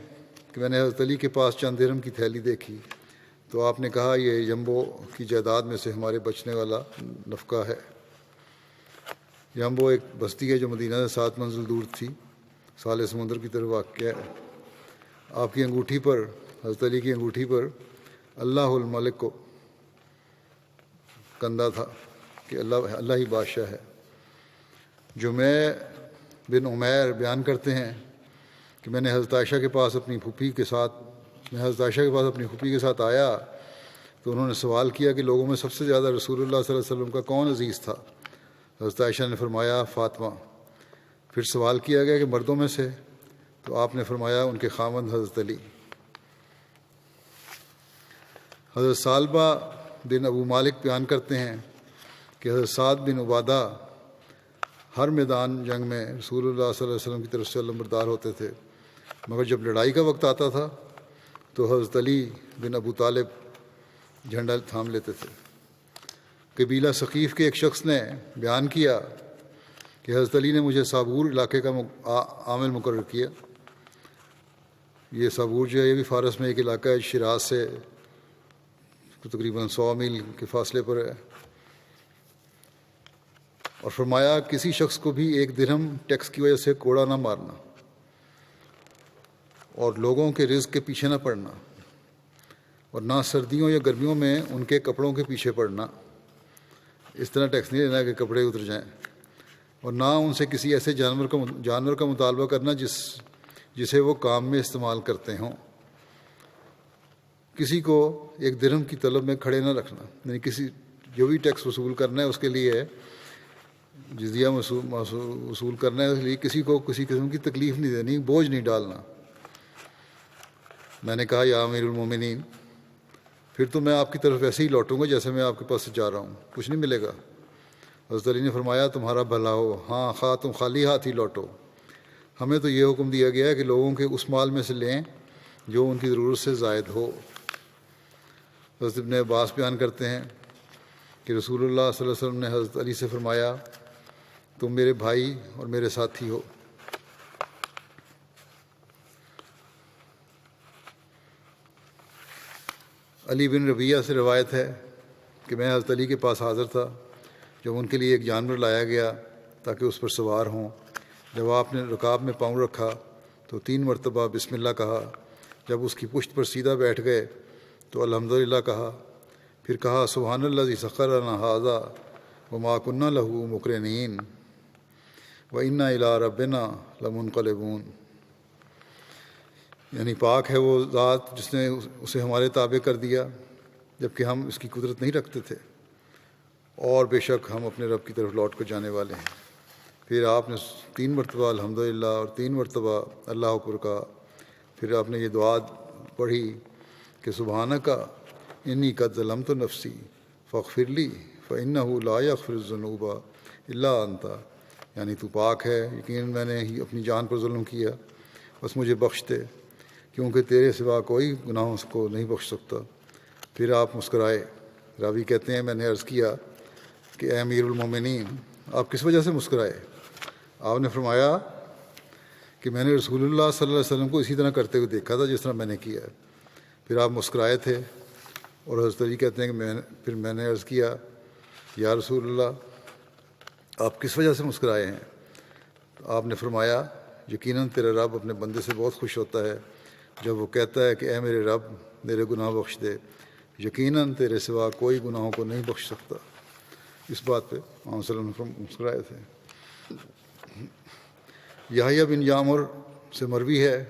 کہ میں نے حضرت علی کے پاس چند درہم کی تھیلی دیکھی تو آپ نے کہا: یہ یمبو کی جائیداد میں سے ہمارے بچنے والا نفقہ ہے۔ یمبو ایک بستی ہے جو مدینہ سے 7 منزل دور تھی، سالے سمندر کی طرف واقع ہے۔ آپ کی انگوٹھی پر، حضرت علی کی انگوٹھی پر اللہ الملک کو کندہ تھا کہ اللہ ہی بادشاہ ہے۔ جمع بن عمیر بیان کرتے ہیں کہ میں حضرت عائشہ کے پاس اپنی پھوپھی کے ساتھ آیا تو انہوں نے سوال کیا کہ لوگوں میں سب سے زیادہ رسول اللہ صلی اللہ علیہ وسلم کا کون عزیز تھا؟ حضرت عائشہ نے فرمایا: فاطمہ۔ پھر سوال کیا گیا کہ مردوں میں سے؟ تو آپ نے فرمایا: ان کے خاوند حضرت علی۔ حضرت ثعلبہ بن ابو مالک بیان کرتے ہیں کہ حضرت سعد بن عبادہ ہر میدان جنگ میں رسول اللہ صلی اللہ علیہ وسلم کی طرف سے علمبردار ہوتے تھے، مگر جب لڑائی کا وقت آتا تھا تو حضرت علی بن ابو طالب جھنڈا تھام لیتے تھے۔ قبیلہ ثقیف کے ایک شخص نے بیان کیا کہ حضرت علی نے مجھے صابور علاقے کا عامل مقرر کیا۔ یہ صابور جو ہے یہ بھی فارس میں ایک علاقہ ہے، شیراز سے تقریباً 100 میل کے فاصلے پر ہے۔ اور فرمایا کسی شخص کو بھی 1 درہم ٹیکس کی وجہ سے کوڑا نہ مارنا، اور لوگوں کے رزق کے پیچھے نہ پڑنا، اور نہ سردیوں یا گرمیوں میں ان کے کپڑوں کے پیچھے پڑنا۔ اس طرح ٹیکس نہیں لینا کہ کپڑے اتر جائیں، اور نہ ان سے کسی ایسے جانور کا مطالبہ کرنا جسے وہ کام میں استعمال کرتے ہوں۔ کسی کو 1 درہم کی طلب میں کھڑے نہ رکھنا، یعنی جو بھی ٹیکس وصول کرنا ہے اس کے لیے، جزیہ وصول کرنا ہے اس لیے کسی کو کسی قسم کی تکلیف نہیں دینی، بوجھ نہیں ڈالنا۔ میں نے کہا یا امیر المومنین، پھر تو میں آپ کی طرف ایسے ہی لوٹوں گا جیسے میں آپ کے پاس سے جا رہا ہوں، کچھ نہیں ملے گا۔ حضرت علی نے فرمایا تمہارا بھلا ہو، ہاں خواہ تم خالی ہاتھ ہی لوٹو، ہمیں تو یہ حکم دیا گیا ہے کہ لوگوں کے اس مال میں سے لیں جو ان کی ضرورت سے زائد ہو۔ حضرت ابن عباس بیان کرتے ہیں کہ رسول اللہ صلی اللہ علیہ وسلم نے حضرت علی سے فرمایا تم میرے بھائی اور میرے ساتھی ہو۔ علی بن ربیعہ سے روایت ہے کہ میں حضرت علی کے پاس حاضر تھا جب ان کے لیے ایک جانور لایا گیا تاکہ اس پر سوار ہوں۔ جب آپ نے رکاب میں پاؤں رکھا تو 3 مرتبہ بسم اللہ کہا، جب اس کی پشت پر سیدھا بیٹھ گئے تو الحمدللہ کہا، پھر کہا سبحان الذی سخر لنا ھذا وما کنا لہ مقرنین وإنا الی ربنا لمنقلبون، یعنی پاک ہے وہ ذات جس نے اسے ہمارے تابع کر دیا جبکہ ہم اس کی قدرت نہیں رکھتے تھے، اور بے شک ہم اپنے رب کی طرف لوٹ کر جانے والے ہیں۔ پھر آپ نے 3 مرتبہ الحمدللہ اور 3 مرتبہ اللہ اکبر کہا۔ پھر آپ نے یہ دعا پڑھی کہ سبحانک انی قد ظلمت نفسی فاغفر لی فإنہ لا یغفر الذنوب الا انت، یعنی تو پاک ہے، یقیناً میں نے ہی اپنی جان پر ظلم کیا، بس مجھے بخش دے کیونکہ تیرے سوا کوئی گناہوں کو نہیں بخش سکتا۔ پھر آپ مسکرائے۔ راوی کہتے ہیں میں نے عرض کیا کہ اے امیر المومنین آپ کس وجہ سے مسکرائے؟ آپ نے فرمایا کہ میں نے رسول اللہ صلی اللہ علیہ وسلم کو اسی طرح کرتے ہوئے دیکھا تھا جس طرح میں نے کیا ہے۔ پھر آپ مسکرائے تھے، اور حضرت علی کہتے ہیں کہ پھر میں نے عرض کیا یا رسول اللہ آپ کس وجہ سے مسکرائے ہیں؟ آپ نے فرمایا یقیناً تیرا رب اپنے بندے سے بہت خوش ہوتا ہے جب وہ کہتا ہے کہ اے میرے رب میرے گناہ بخش دے، یقیناً تیرے سوا کوئی گناہوں کو نہیں بخش سکتا۔ اس بات پہ محمد صلی اللہ علیہ وسلم مسکرائے تھے۔ یحییٰ بن یعمر سے مروی ہے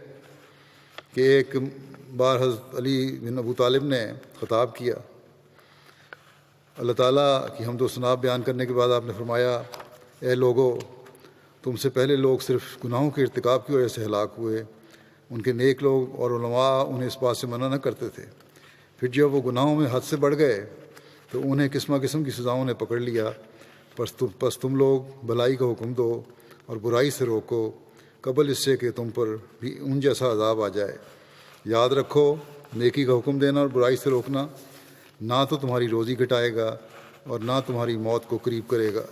کہ ایک بار حضرت علی بن ابو طالب نے خطاب کیا، اللہ تعالیٰ کی حمد و ثنا بیان کرنے کے بعد آپ نے فرمایا اے لوگو، تم سے پہلے لوگ صرف گناہوں کے ارتکاب کی وجہ سے ہلاک ہوئے، ان کے نیک لوگ اور علماء انہیں اس بات سے منع نہ کرتے تھے، پھر جب وہ گناہوں میں حد سے بڑھ گئے تو انہیں قسم قسم کی سزاؤں نے پکڑ لیا، پس تم لوگ بھلائی کا حکم دو اور برائی سے روکو قبل اس سے کہ تم پر بھی ان جیسا عذاب آ جائے۔ یاد رکھو نیکی کا حکم دینا اور برائی سے روکنا نہ تو تمہاری روزی گھٹائے گا اور نہ تمہاری موت کو قریب کرے گا۔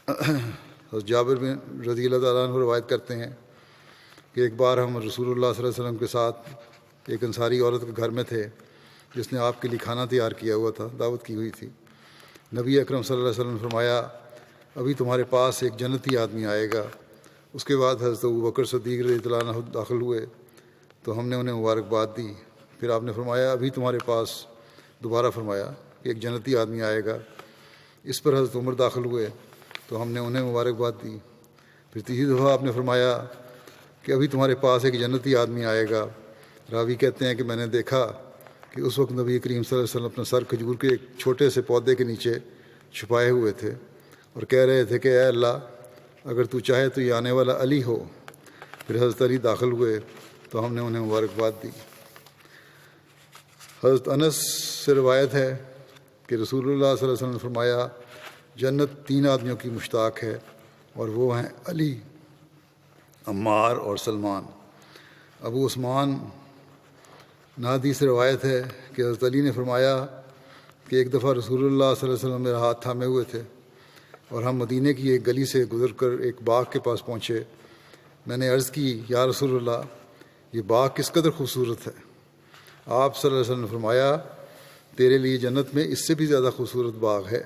حضرت جابر بن رضی اللہ تعالیٰ عنہ روایت کرتے ہیں کہ ایک بار ہم رسول اللہ صلی اللہ علیہ وسلم کے ساتھ ایک انصاری عورت کے گھر میں تھے جس نے آپ کے لیے کھانا تیار کیا ہوا تھا، دعوت کی ہوئی تھی۔ نبی اکرم صلی اللہ علیہ وسلم نے فرمایا ابھی تمہارے پاس ایک جنتی آدمی آئے گا۔ اس کے بعد حضرت ابوبکر صدیق رضی اللہ عنہ داخل ہوئے تو ہم نے انہیں مبارکباد دی۔ پھر آپ نے فرمایا ابھی تمہارے پاس، دوبارہ فرمایا کہ ایک جنتی آدمی آئے گا۔ اس پر حضرت عمر داخل ہوئے تو ہم نے انہیں مبارکباد دی۔ پھر تیسری دفعہ آپ نے فرمایا کہ ابھی تمہارے پاس ایک جنتی آدمی آئے گا۔ راوی کہتے ہیں کہ میں نے دیکھا کہ اس وقت نبی کریم صلی اللہ علیہ وسلم اپنا سر کھجور کے ایک چھوٹے سے پودے کے نیچے چھپائے ہوئے تھے اور کہہ رہے تھے کہ اے اللہ اگر تو چاہے تو یہ آنے والا علی ہو۔ پھر حضرت علی داخل ہوئے تو ہم نے انہیں مبارکباد دی۔ حضرت انس سے روایت ہے کہ رسول اللہ صلی اللہ علیہ وسلم نے فرمایا جنت 3 آدمیوں کی مشتاق ہے اور وہ ہیں علی، عمار اور سلمان۔ ابو عثمان نادی سے روایت ہے کہ حضرت علی نے فرمایا کہ ایک دفعہ رسول اللہ صلی اللہ علیہ وسلم میرا ہاتھ تھامے ہوئے تھے اور ہم مدینے کی ایک گلی سے گزر کر ایک باغ کے پاس پہنچے۔ میں نے عرض کی یا رسول اللہ یہ باغ کس قدر خوبصورت ہے؟ آپ صلی اللہ علیہ وسلم نے فرمایا تیرے لیے جنت میں اس سے بھی زیادہ خوبصورت باغ ہے۔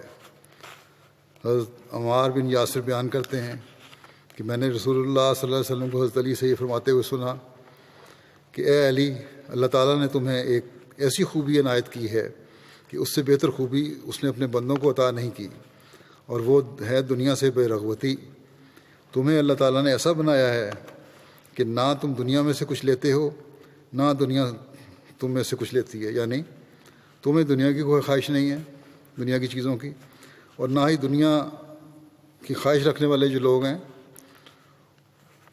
حضرت عمار بن یاسر بیان کرتے ہیں کہ میں نے رسول اللہ صلی اللہ علیہ وسلم کو حضرت علی سے یہ فرماتے ہوئے سنا کہ اے علی، اللہ تعالیٰ نے تمہیں ایک ایسی خوبی عنایت کی ہے کہ اس سے بہتر خوبی اس نے اپنے بندوں کو عطا نہیں کی، اور وہ ہے دنیا سے بے رغبتی۔ تمہیں اللہ تعالیٰ نے ایسا بنایا ہے کہ نہ تم دنیا میں سے کچھ لیتے ہو، نہ دنیا تم میں سے کچھ لیتی ہے، یعنی تمہیں دنیا کی کوئی خواہش نہیں ہے، دنیا کی چیزوں کی، اور نہ ہی دنیا کی خواہش رکھنے والے جو لوگ ہیں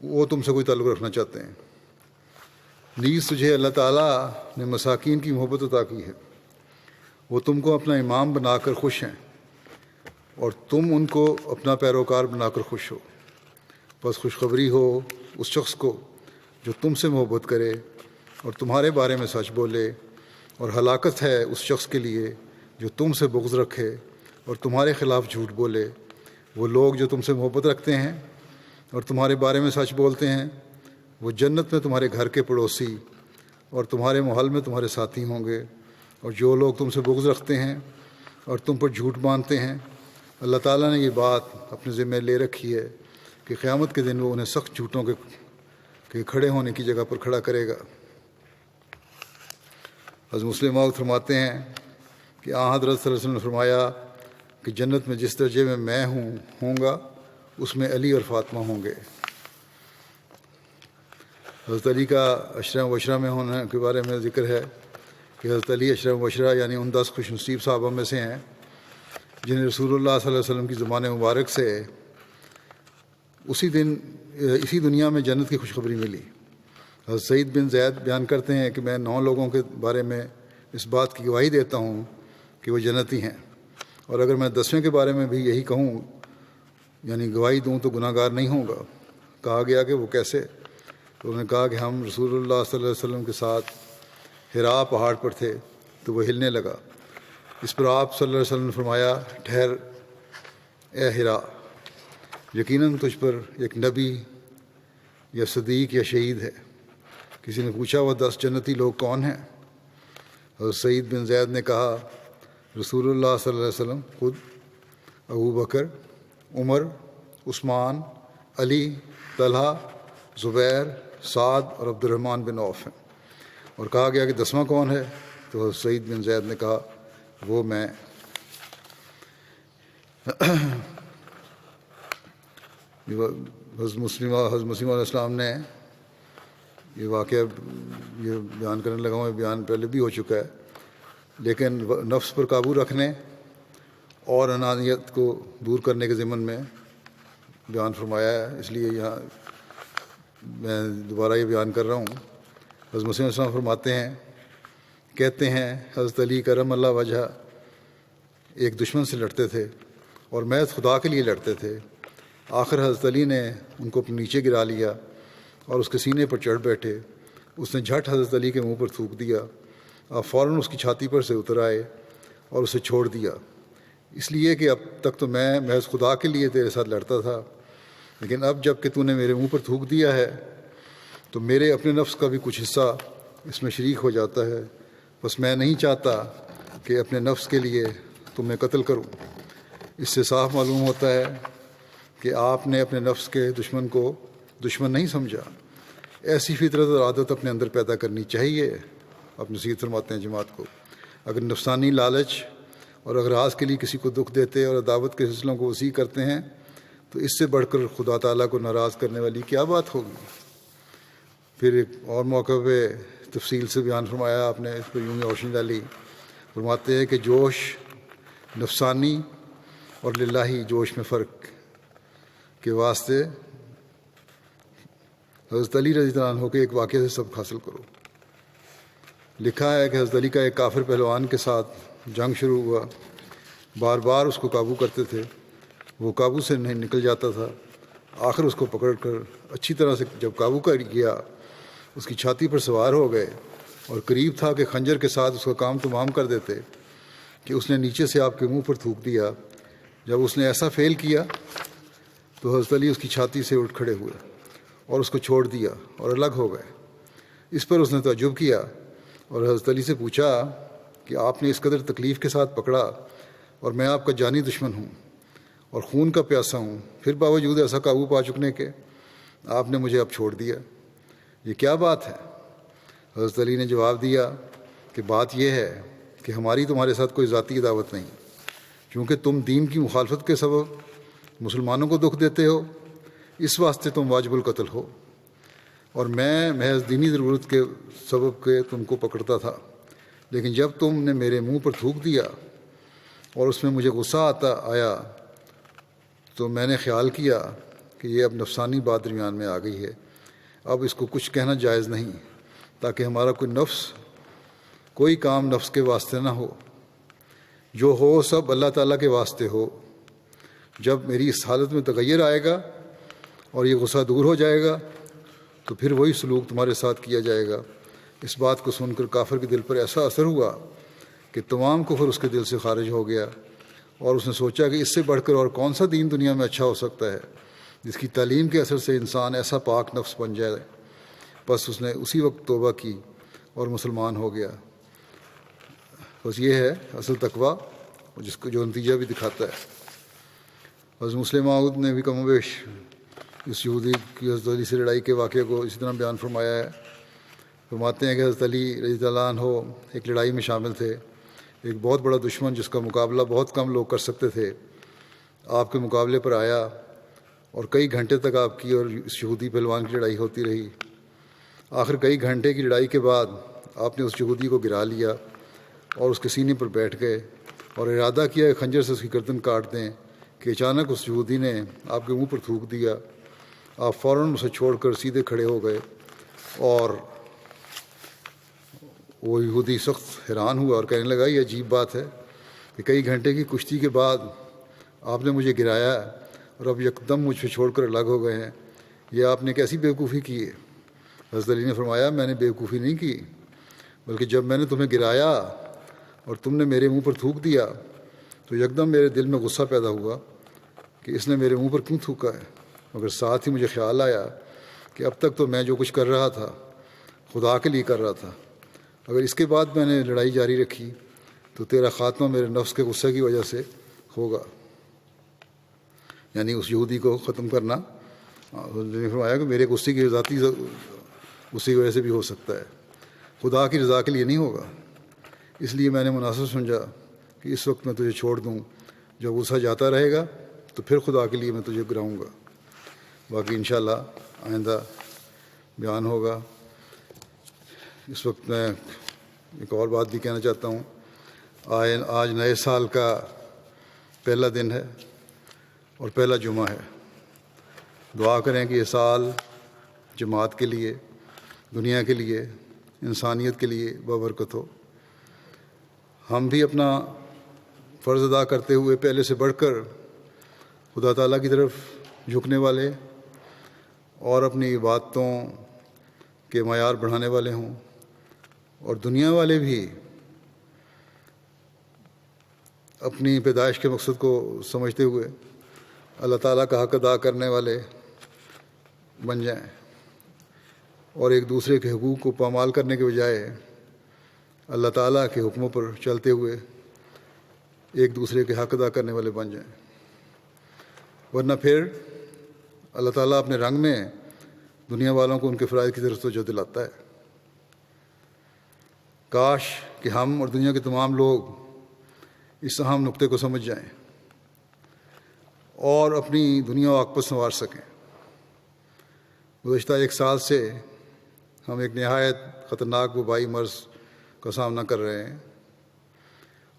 وہ تم سے کوئی تعلق رکھنا چاہتے ہیں۔ نیز تجھے اللہ تعالیٰ نے مساکین کی محبت عطا کی ہے، وہ تم کو اپنا امام بنا کر خوش ہیں اور تم ان کو اپنا پیروکار بنا کر خوش ہو۔ بس خوشخبری ہو اس شخص کو جو تم سے محبت کرے اور تمہارے بارے میں سچ بولے، اور ہلاکت ہے اس شخص کے لیے جو تم سے بغض رکھے اور تمہارے خلاف جھوٹ بولے۔ وہ لوگ جو تم سے محبت رکھتے ہیں اور تمہارے بارے میں سچ بولتے ہیں، وہ جنت میں تمہارے گھر کے پڑوسی اور تمہارے محل میں تمہارے ساتھی ہوں گے، اور جو لوگ تم سے بغض رکھتے ہیں اور تم پر جھوٹ باندھتے ہیں، اللہ تعالیٰ نے یہ بات اپنے ذمہ لے رکھی ہے کہ قیامت کے دن وہ انہیں سخت جھوٹوں کے کھڑے ہونے کی جگہ پر کھڑا کرے گا۔ حضرت مسلم فرماتے ہیں کہ حضرت صلی اللہ علیہ وسلم نے فرمایا کہ جنت میں جس درجے میں ہوں گا اس میں علی اور فاطمہ ہوں گے۔ حضرت علی کا عشرہ مبشرہ میں ہونے کے بارے میں ذکر ہے کہ حضرت علی عشرہ مبشرہ یعنی ان 10 خوش نصیب صحابہ میں سے ہیں جنہیں رسول اللہ صلی اللہ علیہ وسلم کی زبان مبارک سے اسی دنیا میں جنت کی خوشخبری ملی۔ حضرت سعید بن زید بیان کرتے ہیں کہ میں 9 لوگوں کے بارے میں اس بات کی گواہی دیتا ہوں کہ وہ جنتی ہیں، اور اگر میں 10ویں کے بارے میں بھی یہی کہوں یعنی گواہی دوں تو گناہ گار نہیں ہوں گا۔ کہا گیا کہ وہ کیسے؟ تو انہوں نے کہا کہ ہم رسول اللہ صلی اللہ علیہ وسلم کے ساتھ حرا پہاڑ پر تھے تو وہ ہلنے لگا۔ اس پر آپ صلی اللہ علیہ وسلم نے فرمایا، ٹھہر اے حرا، یقیناً تجھ پر ایک نبی یا صدیق یا شہید ہے۔ کسی نے پوچھا وہ 10 جنتی لوگ کون ہیں؟ حضرت سعید بن زید نے کہا، رسول اللہ صلی اللہ علیہ وسلم خود، ابو بکر، عمر، عثمان، علی، طلحہ، زبیر، سعد اور عبد الرحمن بن عوف ہیں۔ اور کہا گیا کہ 10واں کون ہے؟ تو حضرت سعید بن زید نے کہا، وہ میں۔ حضرت مسلم علیہ السلام نے یہ واقعہ یہ بیان کرنے لگا ہوں، یہ بیان پہلے بھی ہو چکا ہے، لیکن نفس پر قابو رکھنے اور انانیت کو دور کرنے کے ضمن میں بیان فرمایا ہے، اس لیے یہاں میں دوبارہ یہ بیان کر رہا ہوں۔ حضرت مسلم علیہ السلام فرماتے ہیں، کہتے ہیں حضرت علی کرم اللہ وجہ ایک دشمن سے لڑتے تھے اور محض خدا کے لیے لڑتے تھے۔ آخر حضرت علی نے ان کو اپنے نیچے گرا لیا اور اس کے سینے پر چڑھ بیٹھے۔ اس نے جھٹ حضرت علی کے منہ پر تھوک دیا۔ آپ فوراً اس کی چھاتی پر سے اتر آئے اور اسے چھوڑ دیا، اس لیے کہ اب تک تو میں محض خدا کے لیے تیرے ساتھ لڑتا تھا، لیکن اب جب کہ تو نے میرے منہ پر تھوک دیا ہے تو میرے اپنے نفس کا بھی کچھ حصہ اس میں شریک ہو جاتا ہے، بس میں نہیں چاہتا کہ اپنے نفس کے لیے تمہیں قتل کروں۔ اس سے صاف معلوم ہوتا ہے کہ آپ نے اپنے نفس کے دشمن کو دشمن نہیں سمجھا۔ ایسی فطرت اور عادت اپنے اندر پیدا کرنی چاہیے۔ آپ نصیحت فرماتے ہیں جماعت کو، اگر نفسانی لالچ اور اغراض کے لیے کسی کو دکھ دیتے اور عداوت کے سلسلوں کو وسیع کرتے ہیں تو اس سے بڑھ کر خدا تعالیٰ کو ناراض کرنے والی کیا بات ہوگی۔ پھر ایک اور موقع پہ تفصیل سے بیان فرمایا آپ نے، اس پر یوں ہی روشنی ڈالی۔ فرماتے ہیں کہ جوش نفسانی اور للہی جوش میں فرق کے واسطے حضرت علی رضی اللہ عنہ کے ایک واقعے سے سبق حاصل کرو۔ لکھا ہے کہ حضرت علی کا ایک کافر پہلوان کے ساتھ جنگ شروع ہوا، بار بار اس کو قابو کرتے تھے، وہ قابو سے نہیں نکل جاتا تھا۔ آخر اس کو پکڑ کر اچھی طرح سے جب قابو کر گیا، اس کی چھاتی پر سوار ہو گئے اور قریب تھا کہ خنجر کے ساتھ اس کا کام تمام کر دیتے کہ اس نے نیچے سے آپ کے منہ پر تھوک دیا۔ جب اس نے ایسا فعل کیا تو حضرت علی اس کی چھاتی سے اٹھ کھڑے ہوئے اور اس کو چھوڑ دیا اور الگ ہو گئے۔ اس پر اس نے تعجب کیا اور حضرت علی سے پوچھا کہ آپ نے اس قدر تکلیف کے ساتھ پکڑا اور میں آپ کا جانی دشمن ہوں، اور خون کا پیاسا ہوں، پھر باوجود ایسا قابو پا چکنے کے آپ نے مجھے اب چھوڑ دیا، یہ کیا بات ہے؟ حضرت علی نے جواب دیا کہ بات یہ ہے کہ ہماری تمہارے ساتھ کوئی ذاتی عداوت نہیں، چونکہ تم دین کی مخالفت کے سبب مسلمانوں کو دکھ دیتے ہو، اس واسطے تم واجب القتل ہو، اور میں محض دینی ضرورت کے سبب کے تم کو پکڑتا تھا، لیکن جب تم نے میرے منہ پر تھوک دیا اور اس میں مجھے غصہ آیا تو میں نے خیال کیا کہ یہ اب نفسانی بات درمیان میں آ گئی ہے، اب اس کو کچھ کہنا جائز نہیں، تاکہ ہمارا کوئی کام نفس کے واسطے نہ ہو، جو ہو سب اللہ تعالیٰ کے واسطے ہو۔ جب میری اس حالت میں تغیر آئے گا اور یہ غصہ دور ہو جائے گا تو پھر وہی سلوک تمہارے ساتھ کیا جائے گا۔ اس بات کو سن کر کافر کے دل پر ایسا اثر ہوا کہ تمام کفر اس کے دل سے خارج ہو گیا، اور اس نے سوچا کہ اس سے بڑھ کر اور کون سا دین دنیا میں اچھا ہو سکتا ہے جس کی تعلیم کے اثر سے انسان ایسا پاک نفس بن جائے۔ بس اس نے اسی وقت توبہ کی اور مسلمان ہو گیا۔ بس یہ ہے اصل تقویٰ، جس کو جو نتیجہ بھی دکھاتا ہے۔ حضرت مسلم معود نے بھی کم و بیش اس یہودی کی حضرت علی سے لڑائی کے واقعے کو اسی طرح بیان فرمایا ہے۔ فرماتے ہیں کہ حضرت علی رضی اللہ عنہ ایک لڑائی میں شامل تھے، ایک بہت بڑا دشمن جس کا مقابلہ بہت کم لوگ کر سکتے تھے آپ کے مقابلے پر آیا، اور کئی گھنٹے تک آپ کی اور اس یہودی پہلوان کی لڑائی ہوتی رہی۔ آخر کئی گھنٹے کی لڑائی کے بعد آپ نے اس یہودی کو گرا لیا اور اس کے سینے پر بیٹھ گئے اور ارادہ کیا کہ خنجر سے اس کی گردن کاٹ دیں کہ اچانک اس یہودی نے آپ کے منہ پر تھوک دیا۔ آپ فوراً اسے چھوڑ کر سیدھے کھڑے ہو گئے، اور وہ یہودی سخت حیران ہوا اور کہنے لگا یہ عجیب بات ہے کہ کئی گھنٹے کی کشتی کے بعد آپ نے مجھے گرایا اور اب یکدم مجھ سے چھوڑ کر الگ ہو گئے ہیں، یہ آپ نے کیسی بیوقوفی کی ہے؟ حضرت علی نے فرمایا میں نے بیوقوفی نہیں کی، بلکہ جب میں نے تمہیں گرایا اور تم نے میرے منہ پر تھوک دیا تو یکدم میرے دل میں غصہ پیدا ہوا کہ اس نے میرے منہ پر کیوں تھوکا ہے، مگر ساتھ ہی مجھے خیال آیا کہ اب تک تو میں جو کچھ کر رہا تھا خدا کے لیے کر رہا تھا، اگر اس کے بعد میں نے لڑائی جاری رکھی تو تیرا خاتمہ میرے نفس کے غصے کی وجہ سے ہوگا، یعنی اس یہودی کو ختم کرنا۔ نے فرمایا کہ میرے غصے کی ذاتی غصے کی وجہ سے بھی ہو سکتا ہے، خدا کی رضا کے لیے نہیں ہوگا، اس لیے میں نے مناسب سمجھا کہ اس وقت میں تجھے چھوڑ دوں، جب غصہ جاتا رہے گا تو پھر خدا کے لیے میں تجھے گراؤں گا۔ باقی انشاءاللہ آئندہ بیان ہوگا۔ اس وقت میں ایک اور بات بھی کہنا چاہتا ہوں۔ آج نئے سال کا پہلا دن ہے اور پہلا جمعہ ہے۔ دعا کریں کہ یہ سال جماعت کے لیے، دنیا کے لیے، انسانیت کے لیے بابرکت ہو۔ ہم بھی اپنا فرض ادا کرتے ہوئے پہلے سے بڑھ کر خدا تعالیٰ کی طرف جھکنے والے اور اپنی عبادتوں کے معیار بڑھانے والے ہوں، اور دنیا والے بھی اپنی پیدائش کے مقصد کو سمجھتے ہوئے اللہ تعالیٰ کا حق ادا کرنے والے بن جائیں، اور ایک دوسرے کے حقوق کو پامال کرنے کے بجائے اللہ تعالیٰ کے حکموں پر چلتے ہوئے ایک دوسرے کے حق ادا کرنے والے بن جائیں، ورنہ پھر اللہ تعالیٰ اپنے رنگ میں دنیا والوں کو ان کے فرائض کی طرف توجہ دلاتا ہے۔ کاش کہ ہم اور دنیا کے تمام لوگ اس اہم نقطے کو سمجھ جائیں اور اپنی دنیا و عاقبت سنوار سکیں۔ گزشتہ ایک سال سے ہم ایک نہایت خطرناک وبائی مرض کا سامنا کر رہے ہیں،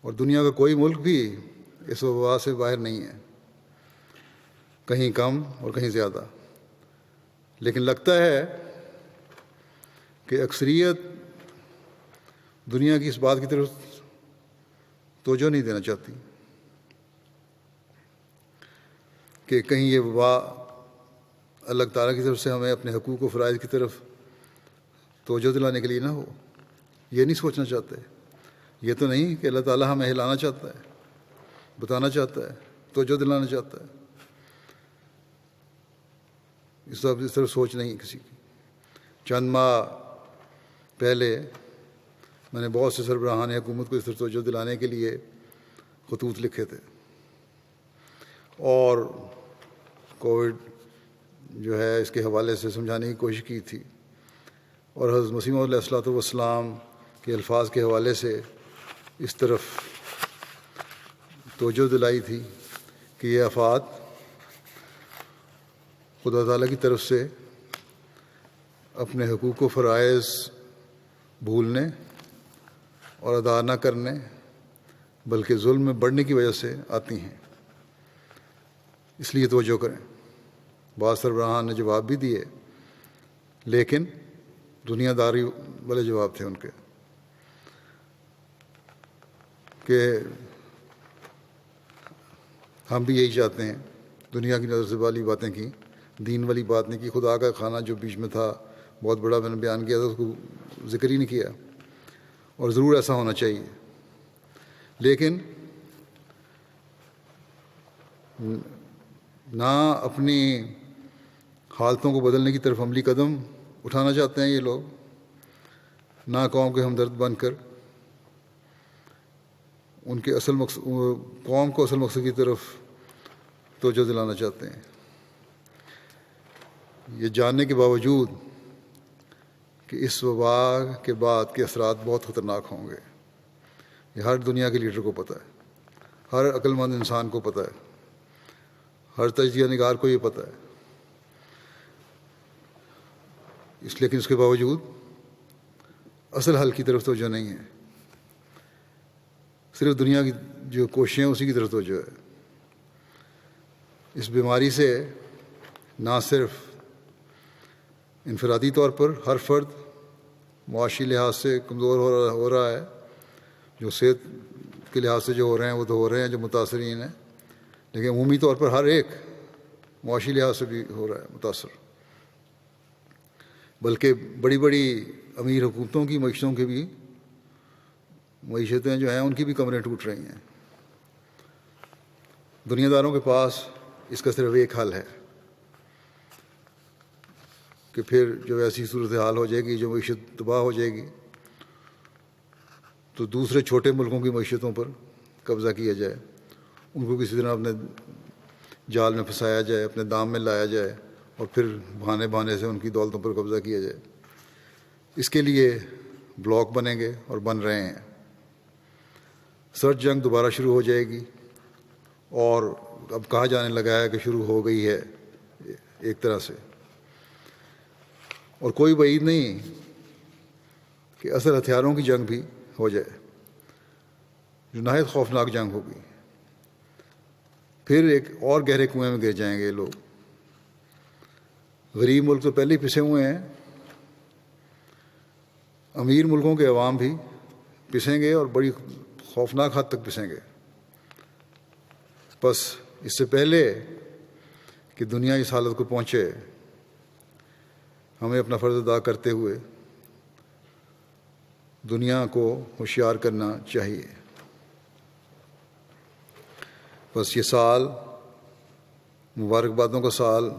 اور دنیا کا کوئی ملک بھی اس وبا سے باہر نہیں ہے، کہیں کم اور کہیں زیادہ، لیکن لگتا ہے کہ اکثریت دنیا کی اس بات کی طرف توجہ نہیں دینا چاہتی کہ کہیں یہ وبا اللہ تعالیٰ کی طرف سے ہمیں اپنے حقوق و فرائض کی طرف توجہ دلانے کے لیے نہ ہو۔ یہ نہیں سوچنا چاہتے، یہ تو نہیں کہ اللہ تعالیٰ ہمیں ہلانا چاہتا ہے، بتانا چاہتا ہے، توجہ دلانا چاہتا ہے، اس طرف سوچ نہیں کسی کی۔ چند ماہ پہلے میں نے بہت سے سربراہان حکومت کو اس طرف توجہ دلانے کے لیے خطوط لکھے تھے، اور کووڈ جو ہے اس کے حوالے سے سمجھانے کی کوشش کی تھی، اور حضرت مسیح موعود علیہ الصلوۃ والسلام کے الفاظ کے حوالے سے اس طرف توجہ دلائی تھی کہ یہ آفات خدا تعالیٰ کی طرف سے اپنے حقوق و فرائض بھولنے اور ادا نہ کرنے بلکہ ظلم میں بڑھنے کی وجہ سے آتی ہیں، اس لیے توجہ کریں۔ بعض سربراہان نے جواب بھی دیے، لیکن دنیا داری والے جواب تھے ان کے، کہ ہم بھی یہی چاہتے ہیں۔ دنیا کی نظر سے والی باتیں کی، دین والی بات نہیں کی۔ خدا کا کھانا جو بیچ میں تھا بہت بڑا، میں نے بیان کیا تھا، اس کو ذکر ہی نہیں کیا، اور ضرور ایسا ہونا چاہیے، لیکن نہ اپنی حالتوں کو بدلنے کی طرف عملی قدم اٹھانا چاہتے ہیں یہ لوگ، نہ قوم کے ہمدرد بن کر ان کے اصل مقصد، قوم کو اصل مقصد کی طرف توجہ دلانا چاہتے ہیں، یہ جاننے کے باوجود کہ اس وبا کے بعد کے اثرات بہت خطرناک ہوں گے۔ یہ ہر دنیا کے لیڈر کو پتہ ہے، ہر عقل مند انسان کو پتہ ہے، ہر تجزیہ نگار کو یہ پتہ ہے، لیکن اس کے باوجود اصل حل کی طرف توجہ نہیں ہے، صرف دنیا کی جو کوششیں ہیں اسی کی طرف توجہ ہے۔ اس بیماری سے نہ صرف انفرادی طور پر ہر فرد معاشی لحاظ سے کمزور ہو رہا ہے، جو صحت کے لحاظ سے جو ہو رہے ہیں وہ تو ہو رہے ہیں جو متاثرین ہیں، لیکن عمومی طور پر ہر ایک معاشی لحاظ سے بھی ہو رہا ہے متاثر، بلکہ بڑی بڑی امیر حکومتوں کی معیشتوں کی بھی معیشتیں جو ہیں ان کی بھی کمریں ٹوٹ رہی ہیں۔ دنیا داروں کے پاس اس کا صرف ایک حل ہے کہ پھر جو ایسی صورتحال ہو جائے گی، جو معیشت تباہ ہو جائے گی، تو دوسرے چھوٹے ملکوں کی معیشتوں پر قبضہ کیا جائے، ان کو کسی طرح اپنے جال میں پھنسایا جائے، اپنے دام میں لایا جائے، اور پھر بہانے سے ان کی دولتوں پر قبضہ کیا جائے۔ اس کے لیے بلاک بنیں گے اور بن رہے ہیں۔ سرد جنگ دوبارہ شروع ہو جائے گی، اور اب کہا جانے لگا ہے کہ شروع ہو گئی ہے ایک طرح سے، اور کوئی بعید نہیں کہ اصل ہتھیاروں کی جنگ بھی ہو جائے، جو نہایت خوفناک جنگ ہوگی۔ پھر ایک اور گہرے کنویں میں گر جائیں گے یہ لوگ۔ غریب ملک تو پہلے ہی پسے ہوئے ہیں، امیر ملکوں کے عوام بھی پسیں گے، اور بڑی خوفناک حد تک پسیں گے۔ بس اس سے پہلے کہ دنیا اس حالت کو پہنچے، ہمیں اپنا فرض ادا کرتے ہوئے دنیا کو ہوشیار کرنا چاہیے۔ بس یہ سال مبارکبادوں کا سال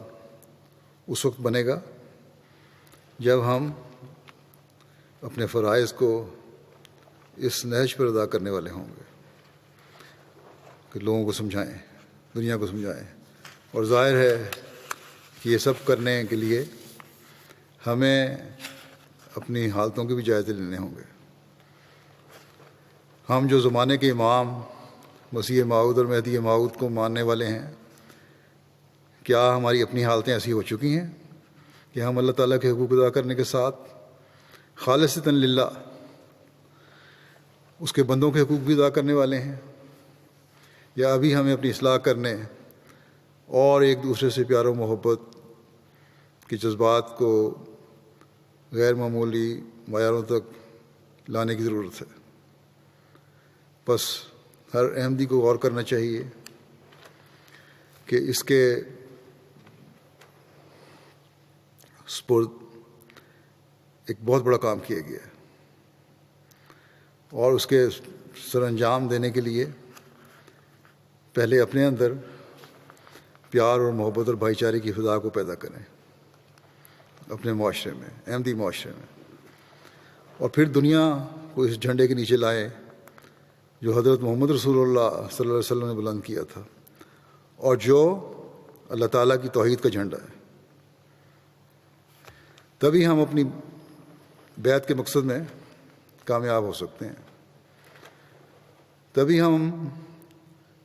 اس وقت بنے گا جب ہم اپنے فرائض کو اس نہج پر ادا کرنے والے ہوں گے کہ لوگوں کو سمجھائیں، دنیا کو سمجھائیں، اور ظاہر ہے کہ یہ سب کرنے کے لیے ہمیں اپنی حالتوں کے بھی جائزے لینے ہوں گے۔ ہم جو زمانے کے امام مسیح موعود اور مہدی موعود کو ماننے والے ہیں، کیا ہماری اپنی حالتیں ایسی ہو چکی ہیں کہ ہم اللہ تعالیٰ کے حقوق ادا کرنے کے ساتھ خالصتاً للہ اس کے بندوں کے حقوق بھی ادا کرنے والے ہیں، یا ابھی ہمیں اپنی اصلاح کرنے اور ایک دوسرے سے پیار و محبت کے جذبات کو غیر معمولی معیاروں تک لانے کی ضرورت ہے؟ بس ہر احمدی کو غور کرنا چاہیے کہ اس کے سپرد ایک بہت بڑا کام کیا گیا ہے، اور اس کے سر انجام دینے کے لیے پہلے اپنے اندر پیار اور محبت اور بھائی چارے کی فضا کو پیدا کریں اپنے معاشرے میں، احمدی معاشرے میں، اور پھر دنیا کو اس جھنڈے کے نیچے لائیں جو حضرت محمد رسول اللہ صلی اللہ علیہ وسلم نے بلند کیا تھا، اور جو اللہ تعالیٰ کی توحید کا جھنڈا ہے. تبھی ہم اپنی بیعت کے مقصد میں کامیاب ہو سکتے ہیں. تبھی ہم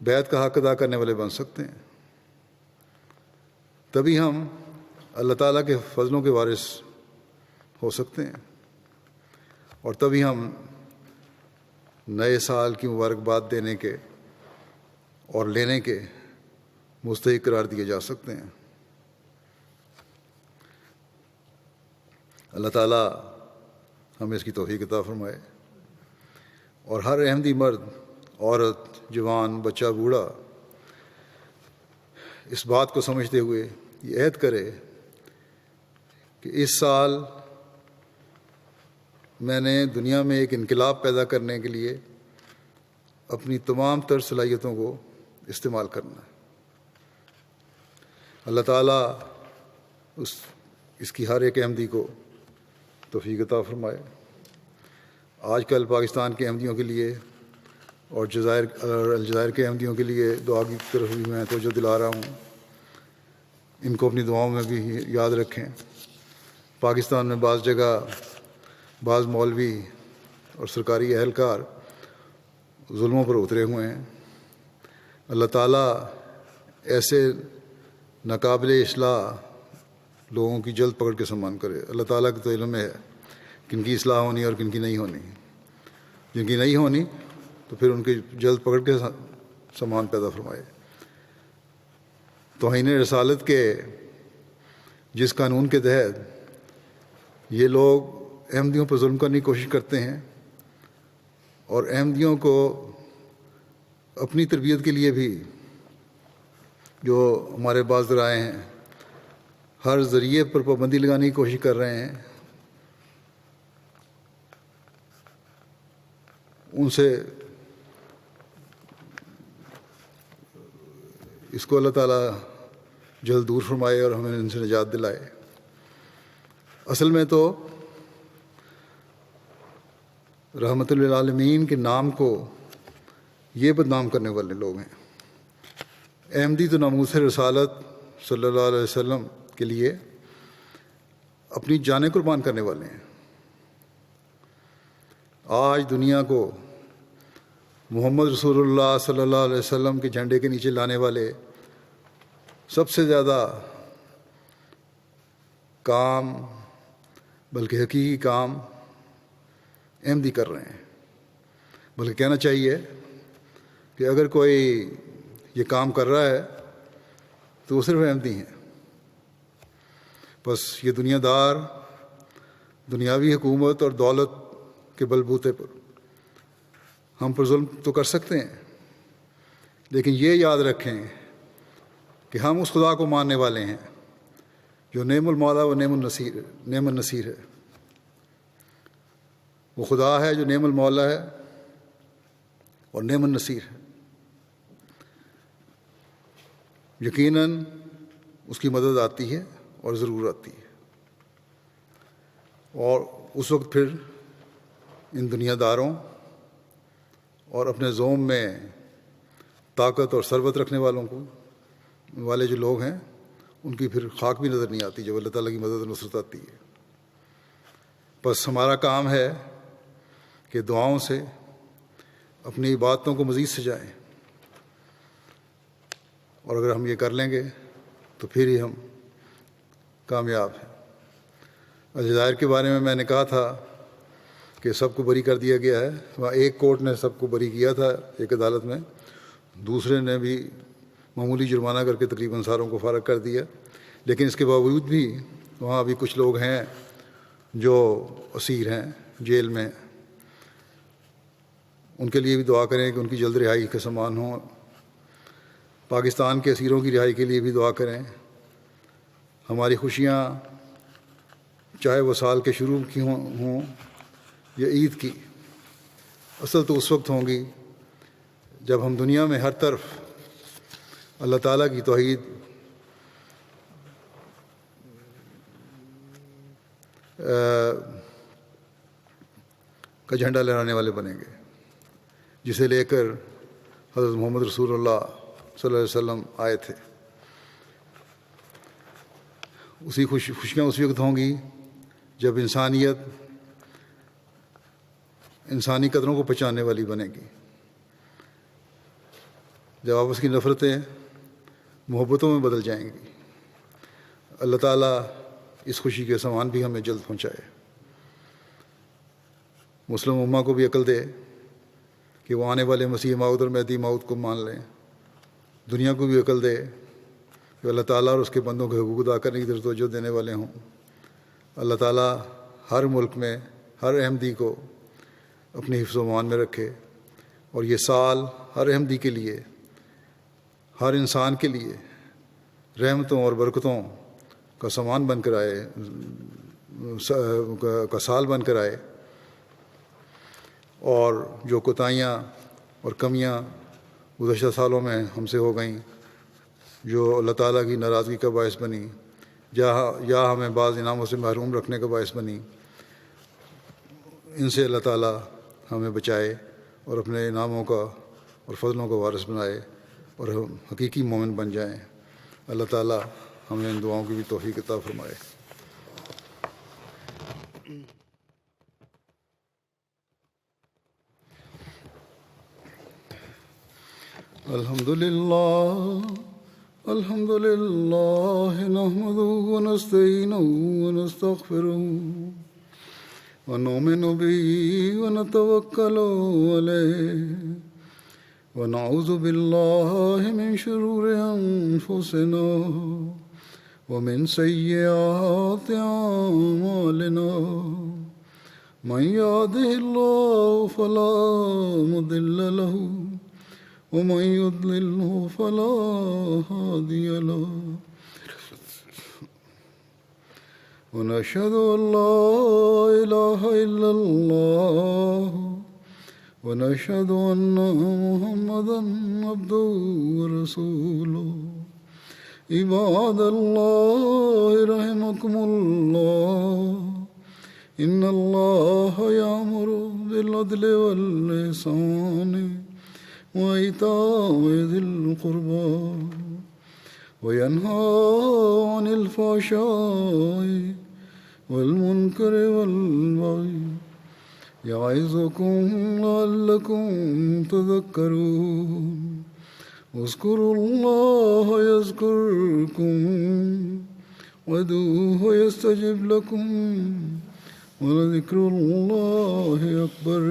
بیعت کا حق ادا کرنے والے بن سکتے ہیں. تبھی ہم اللہ تعالیٰ کے فضلوں کے وارث ہو سکتے ہیں. اور تبھی ہم نئے سال کی مبارکباد دینے کے اور لینے کے مستحق قرار دیے جا سکتے ہیں. اللہ تعالیٰ ہمیں اس کی توفیق عطا فرمائے اور ہر احمدی مرد، عورت، جوان، بچہ، بوڑھا اس بات کو سمجھتے ہوئے یہ عہد کرے کہ اس سال میں نے دنیا میں ایک انقلاب پیدا کرنے کے لیے اپنی تمام تر صلاحیتوں کو استعمال کرنا ہے. اللہ تعالیٰ اس کی ہر ایک احمدی کو توفیق عطا فرمائے. آج کل پاکستان کے احمدیوں کے لیے اور الجزائر کے احمدیوں کے لیے دعا کی طرف بھی میں توجہ دلا رہا ہوں. ان کو اپنی دعاؤں میں بھی یاد رکھیں. پاکستان میں بعض جگہ بعض مولوی اور سرکاری اہلکار ظلموں پر اترے ہوئے ہیں. اللہ تعالیٰ ایسے ناقابل اصلاح لوگوں کی جلد پکڑ کے سامان کرے. اللہ تعالیٰ کے تو علم ہے کن کی اصلاح ہونی اور کن کی نہیں ہونی. جن کی نہیں ہونی تو پھر ان کی جلد پکڑ کے سامان پیدا فرمائے. توہین رسالت کے جس قانون کے تحت یہ لوگ احمدیوں پر ظلم کرنے کی کوشش کرتے ہیں اور احمدیوں کو اپنی تربیت کے لیے بھی جو ہمارے بعض ذرائع ہیں ہر ذریعے پر پابندی لگانے کی کوشش کر رہے ہیں، ان سے اس کو اللہ تعالیٰ جلد دور فرمائے اور ہمیں ان سے نجات دلائے. اصل میں تو رحمت للعالمین کے نام کو یہ بدنام کرنے والے لوگ ہیں. احمدی تو ناموس رسالت صلی اللہ علیہ وسلم کے لیے اپنی جانیں قربان کرنے والے ہیں. آج دنیا کو محمد رسول اللہ صلی اللہ علیہ وسلم کے جھنڈے کے نیچے لانے والے سب سے زیادہ کام، بلکہ حقیقی کام احمدی کر رہے ہیں. بلکہ کہنا چاہیے کہ اگر کوئی یہ کام کر رہا ہے تو وہ صرف احمدی ہیں. بس یہ دنیا دار دنیاوی حکومت اور دولت کے بلبوتے پر ہم پر ظلم تو کر سکتے ہیں، لیکن یہ یاد رکھیں کہ ہم اس خدا کو ماننے والے ہیں جو نعم المولا و نعم النصیر ہے. وہ خدا ہے جو نعم المولا ہے اور نعم النصیر ہے. یقیناً اس کی مدد آتی ہے اور ضرور آتی ہے. اور اس وقت پھر ان دنیا داروں اور اپنے زوم میں طاقت اور ثروت رکھنے والے جو لوگ ہیں ان کی پھر خاک بھی نظر نہیں آتی جب اللہ تعالیٰ کی مدد و نصرت آتی ہے. بس ہمارا کام ہے کہ دعاؤں سے اپنی عبادتوں کو مزید سجائیں، اور اگر ہم یہ کر لیں گے تو پھر ہی ہم کامیاب ہیں. الجزائر کے بارے میں نے کہا تھا کہ سب کو بری کر دیا گیا ہے. وہاں ایک کورٹ نے سب کو بری کیا تھا ایک عدالت میں، دوسرے نے بھی معمولی جرمانہ کر کے تقریباً ساروں کو فارغ کر دیا. لیکن اس کے باوجود بھی وہاں ابھی کچھ لوگ ہیں جو اسیر ہیں جیل میں. ان کے لیے بھی دعا کریں کہ ان کی جلد رہائی کا سامان ہوں. پاکستان کے اسیروں کی رہائی کے لیے بھی دعا کریں. ہماری خوشیاں چاہے وہ سال کے شروع کی ہوں یا عید کی، اصل تو اس وقت ہوں گی جب ہم دنیا میں ہر طرف اللہ تعالیٰ کی توحید کا جھنڈا لہرانے والے بنیں گے، جسے لے کر حضرت محمد رسول اللہ صلی اللہ علیہ وسلم آئے تھے. اسی خوشیاں اسی وقت ہوں گی جب انسانیت انسانی قدروں کو پہچاننے والی بنے گی، جب آپس کی نفرتیں محبتوں میں بدل جائیں گی. اللہ تعالیٰ اس خوشی کے سامان بھی ہمیں جلد پہنچائے. مسلم امہ کو بھی عقل دے کہ وہ آنے والے مسیح موعود اور مہدی موعود کو مان لیں. دنیا کو بھی عقل دے کہ اللہ تعالیٰ اور اس کے بندوں کے حقوق ادا کرنے کی طرف توجہ دینے والے ہوں. اللہ تعالیٰ ہر ملک میں ہر احمدی کو اپنی حفظ و امان میں رکھے، اور یہ سال ہر احمدی کے لیے، ہر انسان کے لیے رحمتوں اور برکتوں کا سامان بن کر آئے، کا سال بن کر آئے. اور جو کوتاہیاں اور کمیاں گزشتہ سالوں میں ہم سے ہو گئیں، جو اللہ تعالیٰ کی ناراضگی کا باعث بنی یا ہمیں بعض انعاموں سے محروم رکھنے کا باعث بنی، ان سے اللہ تعالیٰ ہمیں بچائے اور اپنے انعاموں کا اور فضلوں کا وارث بنائے اور ہم حقیقی مومن بن جائیں. اللہ تعالیٰ ہمیں ان دعاؤں کی بھی توفیق عطا فرمائے. الحمد للہ نحمده ونستعینه ونستغفره ونؤمن به ونتوکل علیہ ونعوذ باللہ من شرور انفسنا ومن سیئات اعمالنا من يهده الله فلا مضل له ومن يضلله فلا هادي له ونشهد أن لا إله إلا الله ونشهد أن محمدا عبده ورسوله. عباد الله رحمكم الله، إن الله يأمر بالعدل والإحسان وإيتاء ذي القربى وينهى عن الفحشاء والمنكر والبغي يعظكم لعلكم تذكرون. اذكروا الله يذكركم وادعوه يستجب لكم ولذكر الله أكبر.